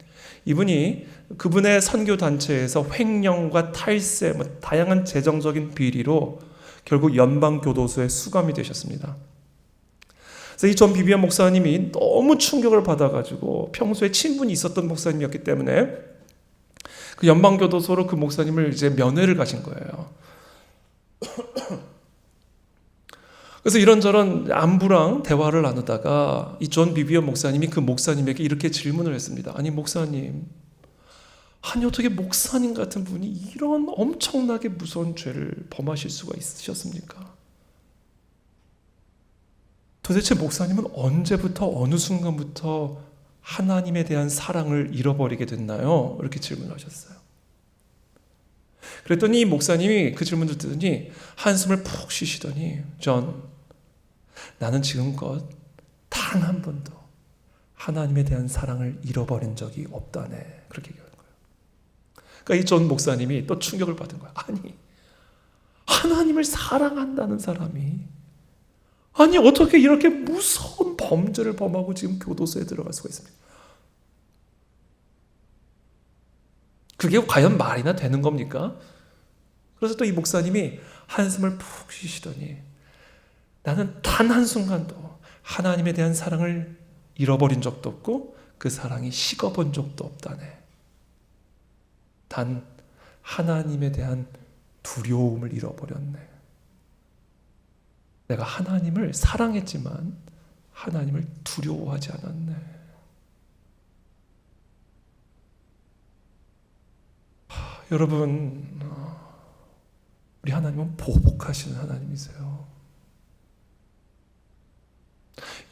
이분이 그분의 선교 단체에서 횡령과 탈세, 다양한 재정적인 비리로 결국 연방 교도소에 수감이 되셨습니다. 그래서 이 존 비비어 목사님이 너무 충격을 받아가지고, 평소에 친분이 있었던 목사님이었기 때문에 그 연방교도소로 그 목사님을 이제 면회를 가신 거예요. 그래서 이런저런 안부랑 대화를 나누다가 이 존 비비어 목사님이 그 목사님에게 이렇게 질문을 했습니다. 아니 목사님, 아니 어떻게 목사님 같은 분이 이런 엄청나게 무서운 죄를 범하실 수가 있으셨습니까? 도대체 목사님은 언제부터 어느 순간부터 하나님에 대한 사랑을 잃어버리게 됐나요? 이렇게 질문하셨어요. 그랬더니 목사님이 그 질문을 듣더니 한숨을 푹 쉬시더니, 존, 나는 지금껏 단 한 번도 하나님에 대한 사랑을 잃어버린 적이 없다네. 그렇게 얘기하는 거예요. 그러니까 이 존 목사님이 또 충격을 받은 거예요. 아니, 하나님을 사랑한다는 사람이 아니 어떻게 이렇게 무서운 범죄를 범하고 지금 교도소에 들어갈 수가 있습니까? 그게 과연 말이나 되는 겁니까? 그래서 또 이 목사님이 한숨을 푹 쉬시더니, 나는 단 한순간도 하나님에 대한 사랑을 잃어버린 적도 없고 그 사랑이 식어본 적도 없다네. 단 하나님에 대한 두려움을 잃어버렸네. 내가 하나님을 사랑했지만 하나님을 두려워하지 않았네. 여러분, 우리 하나님은 보복하시는 하나님이세요.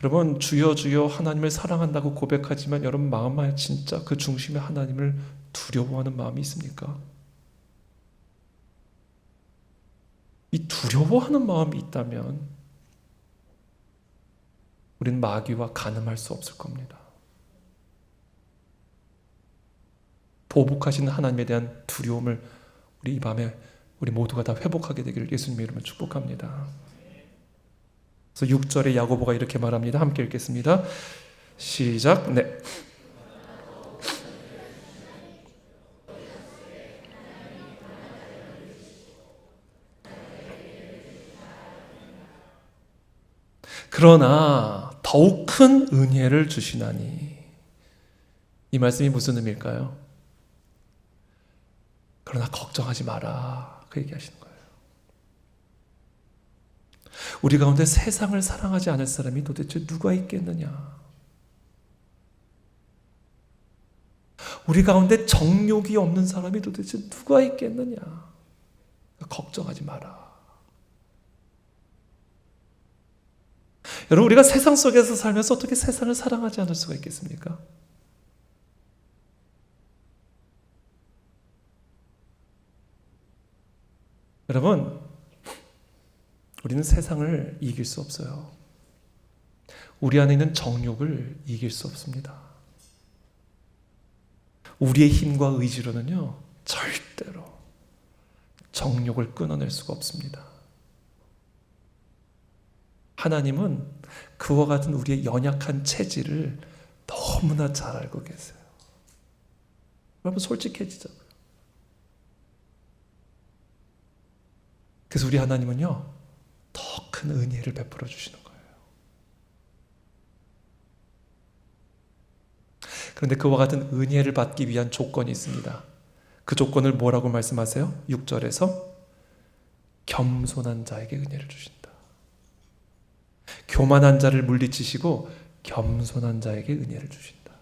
여러분, 주여 주여 하나님을 사랑한다고 고백하지만 여러분 마음에 진짜 그 중심에 하나님을 두려워하는 마음이 있습니까? 이 두려워하는 마음이 있다면 우리는 마귀와 간음할 수 없을 겁니다. 보복하시는 하나님에 대한 두려움을 우리 이 밤에 우리 모두가 다 회복하게 되기를 예수님의 이름으로 축복합니다. 그래서 6절에 야고보가 이렇게 말합니다. 함께 읽겠습니다. 시작. 네. 그러나 더욱 큰 은혜를 주시나니. 이 말씀이 무슨 의미일까요? 그러나 걱정하지 마라, 그 얘기하시는 거예요. 우리 가운데 세상을 사랑하지 않을 사람이 도대체 누가 있겠느냐? 우리 가운데 정욕이 없는 사람이 도대체 누가 있겠느냐? 걱정하지 마라. 여러분, 우리가 세상 속에서 살면서 어떻게 세상을 사랑하지 않을 수가 있겠습니까? 여러분, 우리는 세상을 이길 수 없어요. 우리 안에 있는 정욕을 이길 수 없습니다. 우리의 힘과 의지로는요, 정욕을 끊어낼 수가 없습니다. 하나님은 그와 같은 우리의 연약한 체질을 너무나 잘 알고 계세요. 여러분 솔직해지자고요. 그래서 우리 하나님은요, 더 큰 은혜를 베풀어 주시는 거예요. 그런데 그와 같은 은혜를 받기 위한 조건이 있습니다. 그 조건을 뭐라고 말씀하세요? 6절에서 겸손한 자에게 은혜를 주신다. 교만한 자를 물리치시고 겸손한 자에게 은혜를 주신다.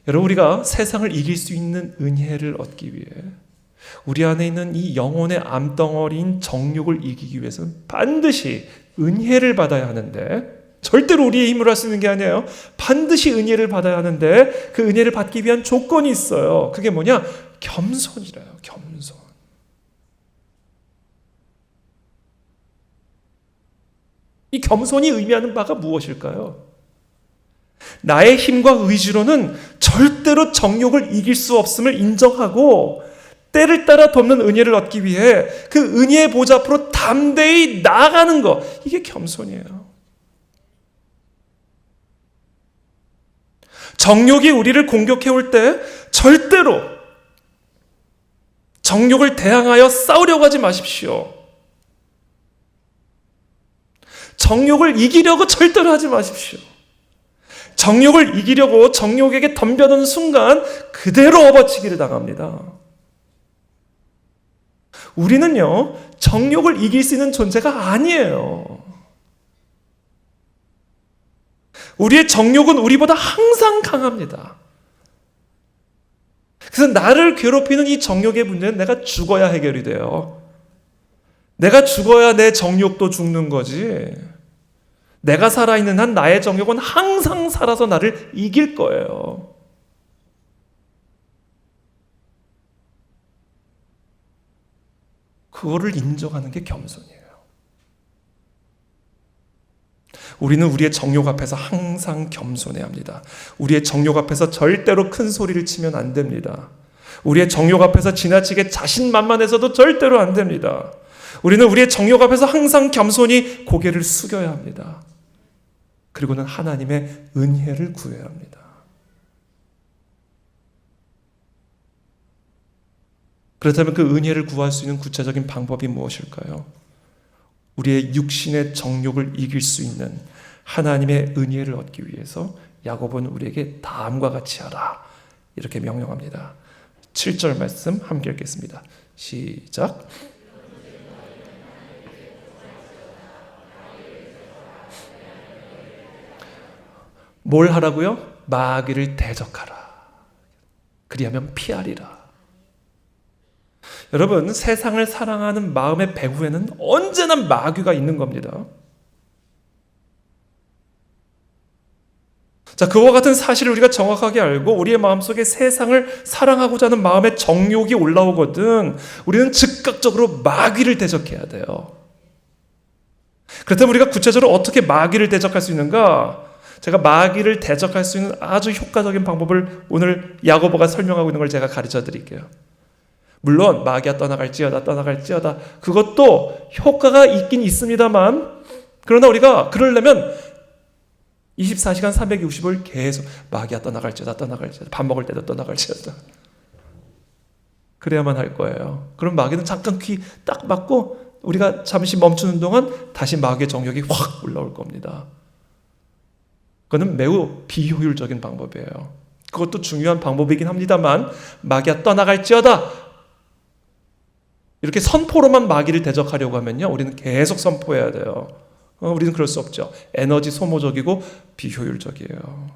여러분, 우리가 세상을 이길 수 있는 은혜를 얻기 위해 우리 안에 있는 이 영혼의 암덩어리인 정욕을 이기기 위해서는 반드시 은혜를 받아야 하는데, 절대로 우리의 힘으로 할 수 있는 게 아니에요. 반드시 은혜를 받아야 하는데 그 은혜를 받기 위한 조건이 있어요. 그게 뭐냐? 겸손이래요. 겸손. 이 겸손이 의미하는 바가 무엇일까요? 나의 힘과 의지로는 절대로 정욕을 이길 수 없음을 인정하고 때를 따라 돕는 은혜를 얻기 위해 그 은혜의 보좌 앞으로 담대히 나아가는 것, 이게 겸손이에요. 정욕이 우리를 공격해 올 때 절대로 정욕을 대항하여 싸우려고 하지 마십시오. 정욕을 이기려고 절대로 하지 마십시오. 정욕을 이기려고 정욕에게 덤벼드는 순간 그대로 업어치기를 당합니다. 우리는요, 정욕을 이길 수 있는 존재가 아니에요. 우리의 정욕은 우리보다 항상 강합니다. 그래서 나를 괴롭히는 이 정욕의 문제는 내가 죽어야 해결이 돼요. 내가 죽어야 내 정욕도 죽는 거지. 내가 살아있는 한 나의 정욕은 항상 살아서 나를 이길 거예요. 그거를 인정하는 게 겸손이에요. 우리는 우리의 정욕 앞에서 항상 겸손해야 합니다. 우리의 정욕 앞에서 절대로 큰 소리를 치면 안 됩니다. 우리의 정욕 앞에서 지나치게 자신만만해서도 절대로 안 됩니다. 우리는 우리의 정욕 앞에서 항상 겸손히 고개를 숙여야 합니다. 그리고는 하나님의 은혜를 구해야 합니다. 그렇다면 그 은혜를 구할 수 있는 구체적인 방법이 무엇일까요? 우리의 육신의 정욕을 이길 수 있는 하나님의 은혜를 얻기 위해서 야고보는 우리에게 다음과 같이 하라, 이렇게 명령합니다. 7절 말씀 함께 읽겠습니다. 시작. 뭘 하라고요? 마귀를 대적하라. 그리하면 피하리라. 여러분, 세상을 사랑하는 마음의 배후에는 언제나 마귀가 있는 겁니다. 자, 그와 같은 사실을 우리가 정확하게 알고 우리의 마음속에 세상을 사랑하고자 하는 마음의 정욕이 올라오거든 우리는 즉각적으로 마귀를 대적해야 돼요. 그렇다면 우리가 구체적으로 어떻게 마귀를 대적할 수 있는가? 제가 마귀를 대적할 수 있는 아주 효과적인 방법을 오늘 야고보가 설명하고 있는 걸 제가 가르쳐 드릴게요. 물론 마귀야 떠나갈지어다 그것도 효과가 있긴 있습니다만, 그러나 우리가 그러려면 24시간 365일 계속 마귀야 떠나갈지어다 밥 먹을 때도 떠나갈지어다 그래야만 할 거예요. 그럼 마귀는 잠깐 귀 딱 막고 우리가 잠시 멈추는 동안 다시 마귀의 정욕이 확 올라올 겁니다. 그거는 매우 비효율적인 방법이에요. 그것도 중요한 방법이긴 합니다만, 마귀야 떠나갈지어다 이렇게 선포로만 마귀를 대적하려고 하면요, 우리는 계속 선포해야 돼요. 우리는 그럴 수 없죠. 에너지 소모적이고 비효율적이에요.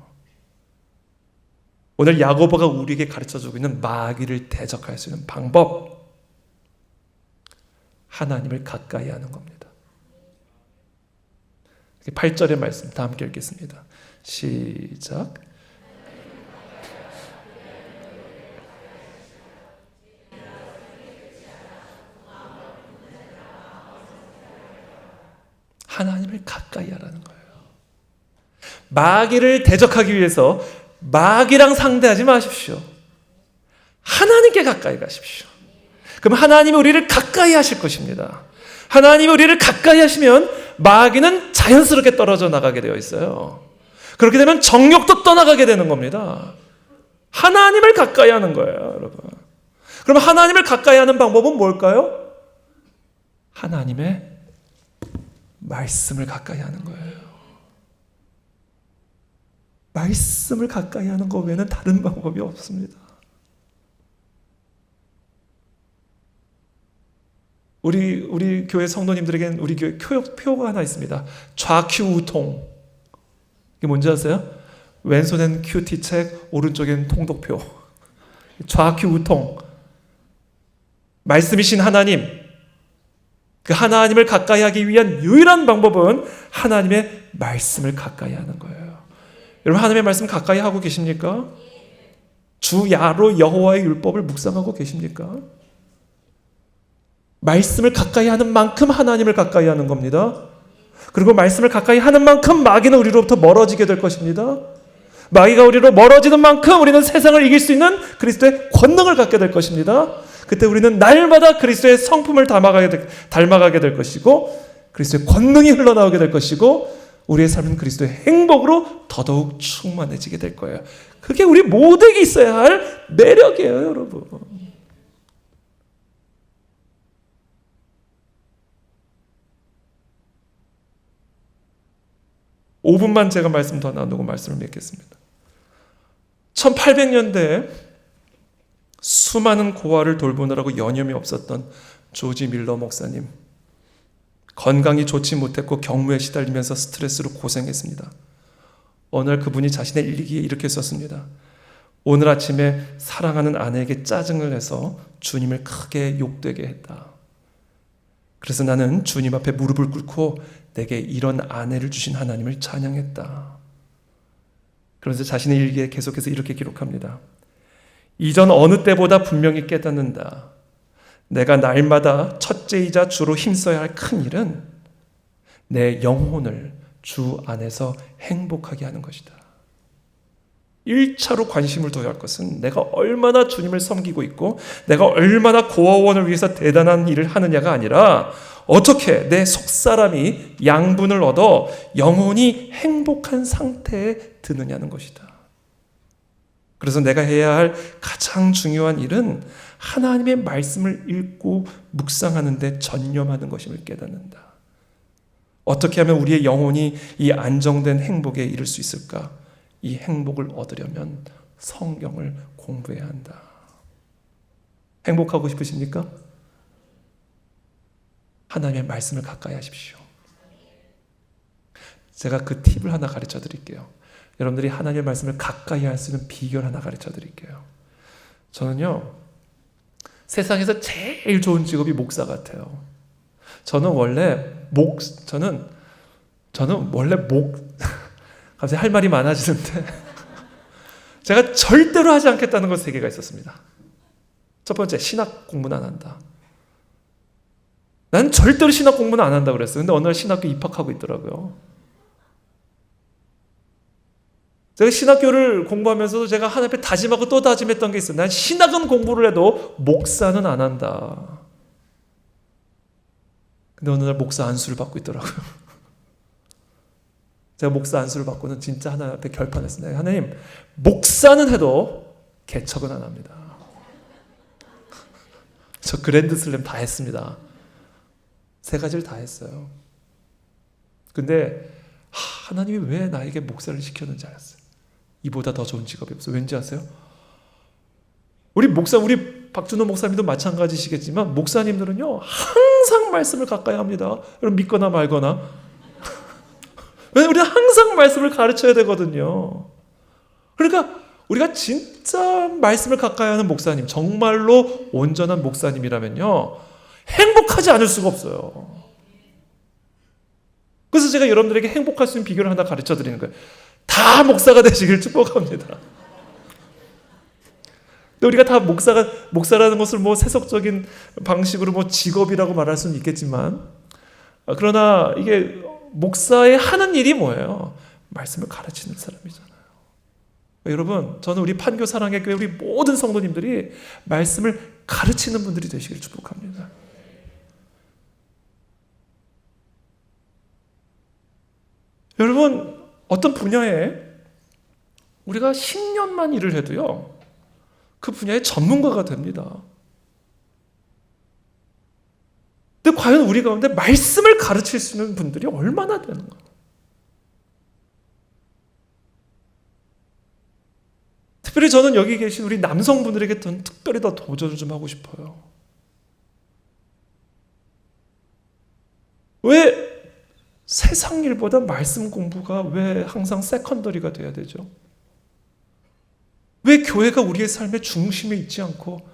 오늘 야고보가 우리에게 가르쳐주고 있는 마귀를 대적할 수 있는 방법, 하나님을 가까이 하는 겁니다. 8절의 말씀 다 함께 읽겠습니다. 시작. 하나님을 가까이 하라는 거예요. 마귀를 대적하기 위해서 마귀랑 상대하지 마십시오. 하나님께 가까이 가십시오. 그럼 하나님이 우리를 가까이 하실 것입니다. 하나님이 우리를 가까이 하시면 마귀는 자연스럽게 떨어져 나가게 되어 있어요. 그렇게 되면 정욕도 떠나가게 되는 겁니다. 하나님을 가까이 하는 거예요, 여러분. 그럼 하나님을 가까이 하는 방법은 뭘까요? 하나님의 말씀을 가까이 하는 거예요. 말씀을 가까이 하는 것 외에는 다른 방법이 없습니다. 우리 교회 성도님들에게는 우리 교회 표가 하나 있습니다. 좌큐우통. 이게 뭔지 아세요? 왼손엔 큐티책, 오른쪽엔 통독표. 좌큐우통. 말씀이신 하나님, 그 하나님을 가까이 하기 위한 유일한 방법은 하나님의 말씀을 가까이 하는 거예요. 여러분, 하나님의 말씀 가까이 하고 계십니까? 주 야로 여호와의 율법을 묵상하고 계십니까? 말씀을 가까이 하는 만큼 하나님을 가까이 하는 겁니다. 그리고 말씀을 가까이 하는 만큼 마귀는 우리로부터 멀어지게 될 것입니다. 마귀가 우리로 멀어지는 만큼 우리는 세상을 이길 수 있는 그리스도의 권능을 갖게 될 것입니다. 그때 우리는 날마다 그리스도의 성품을 닮아가게 될 것이고, 그리스도의 권능이 흘러나오게 될 것이고, 우리의 삶은 그리스도의 행복으로 더더욱 충만해지게 될 거예요. 그게 우리 모두에게 있어야 할 매력이에요, 여러분. (5분만) 제가 말씀 더 나누고 말씀을 맺겠습니다. 1800년대에 수많은 고아를 돌보느라고 여념이 없었던 조지 밀러 목사님, 건강이 좋지 못했고 경무에 시달리면서 스트레스로 고생했습니다. 어느 날 그분이 자신의 일기에 이렇게 썼습니다. 오늘 아침에 사랑하는 아내에게 짜증을 내서 주님을 크게 욕되게 했다. 그래서 나는 주님 앞에 무릎을 꿇고 내게 이런 아내를 주신 하나님을 찬양했다. 그러면서 자신의 일기에 계속해서 이렇게 기록합니다. 이전 어느 때보다 분명히 깨닫는다. 내가 날마다 첫째이자 주로 힘써야 할 큰 일은 내 영혼을 주 안에서 행복하게 하는 것이다. 1차로 관심을 둬야 할 것은 내가 얼마나 주님을 섬기고 있고 내가 얼마나 고아원을 위해서 대단한 일을 하느냐가 아니라 어떻게 내 속사람이 양분을 얻어 영혼이 행복한 상태에 드느냐는 것이다. 그래서 내가 해야 할 가장 중요한 일은 하나님의 말씀을 읽고 묵상하는 데 전념하는 것임을 깨닫는다. 어떻게 하면 우리의 영혼이 이 안정된 행복에 이를 수 있을까? 이 행복을 얻으려면 성경을 공부해야 한다. 행복하고 싶으십니까? 하나님의 말씀을 가까이 하십시오. 제가 그 팁을 하나 가르쳐 드릴게요. 여러분들이 하나님의 말씀을 가까이 할 수 있는 비결 하나 가르쳐 드릴게요. 저는요, 세상에서 제일 좋은 직업이 목사 같아요. 저는 원래 갑자기 할 말이 많아지는데 제가 절대로 하지 않겠다는 것 3개가 있었습니다. 첫 번째, 신학 공부는 안 한다. 난 절대로 신학 공부는 안 한다고 그랬어요. 근데 어느 날 신학교 입학하고 있더라고요. 제가 신학교를 공부하면서도 제가 하나님 앞에 다짐하고 또 다짐했던 게 있어요. 난 신학은 공부를 해도 목사는 안 한다. 근데 어느 날 목사 안수를 받고 있더라고요. 제가 목사 안수를 받고는 진짜 하나님 앞에 결판했습니다. 하나님, 목사는 해도 개척은 안 합니다. 저 그랜드슬램 다 했습니다. 3가지를 다 했어요. 근데 하나님이 왜 나에게 목사를 시켰는지 알았어요. 이보다 더 좋은 직업이 없어요. 왠지 아세요? 우리 박준호 목사님도 마찬가지시겠지만 목사님들은요, 항상 말씀을 가까이 합니다. 여러분, 믿거나 말거나. 왜냐면 우리는 항상 말씀을 가르쳐야 되거든요. 그러니까 우리가 진짜 말씀을 가까이 하는 목사님, 정말로 온전한 목사님이라면요, 행복하지 않을 수가 없어요. 그래서 제가 여러분들에게 행복할 수 있는 비결을 하나 가르쳐 드리는 거예요. 다 목사가 되시길 축복합니다. 근데 우리가 다 목사라는 것을 세속적인 방식으로 직업이라고 말할 수는 있겠지만, 그러나 이게 목사의 하는 일이 뭐예요? 말씀을 가르치는 사람이잖아요. 여러분, 저는 우리 판교 사랑의 교회 우리 모든 성도님들이 말씀을 가르치는 분들이 되시길 축복합니다. 여러분, 어떤 분야에 우리가 10년만 일을 해도요, 그 분야의 전문가가 됩니다. 근데 과연 우리 가운데 말씀을 가르칠 수 있는 분들이 얼마나 되는가? 특별히 저는 여기 계신 우리 남성분들에게 특별히 더 도전을 좀 하고 싶어요. 왜 세상 일보다 말씀 공부가 왜 항상 세컨더리가 돼야 되죠? 왜 교회가 우리의 삶의 중심에 있지 않고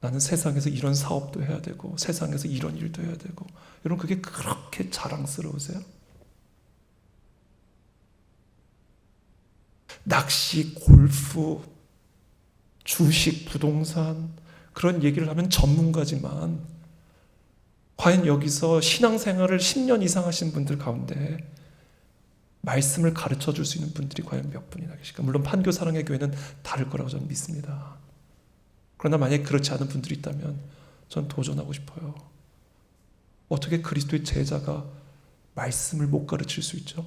나는 세상에서 이런 사업도 해야 되고 세상에서 이런 일도 해야 되고, 여러분 그게 그렇게 자랑스러우세요? 낚시, 골프, 주식, 부동산 그런 얘기를 하면 전문가지만 과연 여기서 신앙생활을 10년 이상 하신 분들 가운데 말씀을 가르쳐 줄 수 있는 분들이 과연 몇 분이나 계실까? 물론 판교 사랑의 교회는 다를 거라고 저는 믿습니다. 그러나 만약에 그렇지 않은 분들이 있다면 전 도전하고 싶어요. 어떻게 그리스도의 제자가 말씀을 못 가르칠 수 있죠?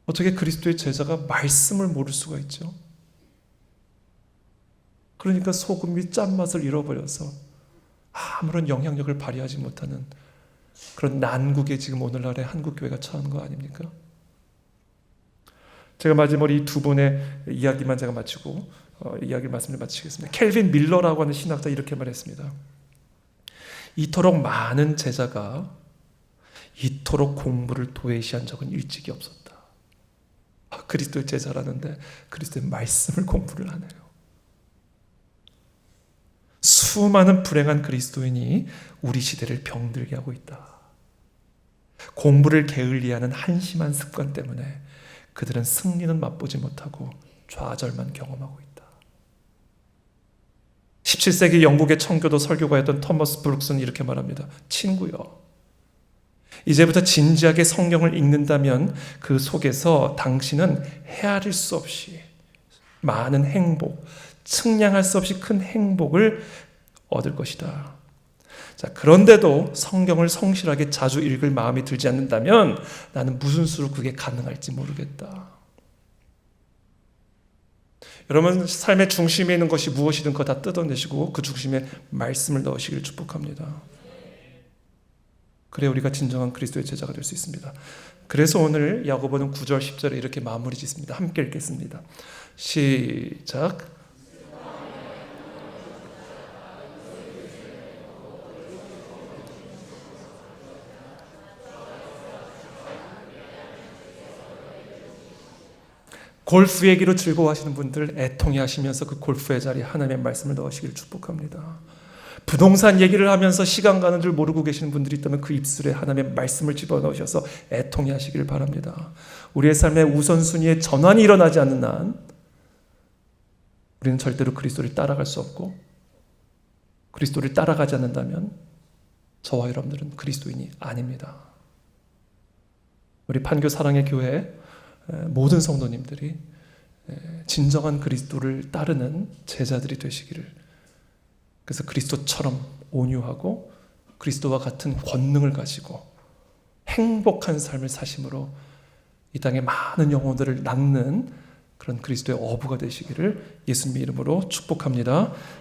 어떻게 그리스도의 제자가 말씀을 모를 수가 있죠? 그러니까 소금이 짠맛을 잃어버려서 아무런 영향력을 발휘하지 못하는 그런 난국에 지금 오늘날의 한국교회가 처한 거 아닙니까? 제가 마지막으로 이 두 분의 이야기만 제가 마치고 이야기 말씀을 마치겠습니다. 켈빈 밀러라고 하는 신학자 이렇게 말했습니다. 이토록 많은 제자가 이토록 공부를 도외시한 적은 일찍이 없었다. 그리스도의 제자라는데 그리스도의 말씀을 공부를 안 해요. 수많은 불행한 그리스도인이 우리 시대를 병들게 하고 있다. 공부를 게을리하는 한심한 습관 때문에 그들은 승리는 맛보지 못하고 좌절만 경험하고 있다. 17세기 영국의 청교도 설교가였던 토머스 브룩스는 이렇게 말합니다. 친구여, 이제부터 진지하게 성경을 읽는다면 그 속에서 당신은 헤아릴 수 없이 많은 행복, 측량할 수 없이 큰 행복을 얻을 것이다. 자, 그런데도 성경을 성실하게 자주 읽을 마음이 들지 않는다면 나는 무슨 수로 그게 가능할지 모르겠다. 여러분, 삶의 중심에 있는 것이 무엇이든 그거 다 뜯어내시고 그 중심에 말씀을 넣으시길 축복합니다. 그래야 우리가 진정한 그리스도의 제자가 될 수 있습니다. 그래서 오늘 야고보는 9절 10절에 이렇게 마무리 짓습니다. 함께 읽겠습니다. 시작. 골프 얘기로 즐거워하시는 분들 애통해 하시면서 그 골프의 자리에 하나님의 말씀을 넣으시길 축복합니다. 부동산 얘기를 하면서 시간 가는 줄 모르고 계시는 분들이 있다면 그 입술에 하나님의 말씀을 집어넣으셔서 애통해 하시길 바랍니다. 우리의 삶의 우선순위에 전환이 일어나지 않는 한 우리는 절대로 그리스도를 따라갈 수 없고, 그리스도를 따라가지 않는다면 저와 여러분들은 그리스도인이 아닙니다. 우리 판교 사랑의 교회 모든 성도님들이 진정한 그리스도를 따르는 제자들이 되시기를, 그래서 그리스도처럼 온유하고 그리스도와 같은 권능을 가지고 행복한 삶을 사심으로 이 땅에 많은 영혼들을 낳는 그런 그리스도의 어부가 되시기를 예수님의 이름으로 축복합니다.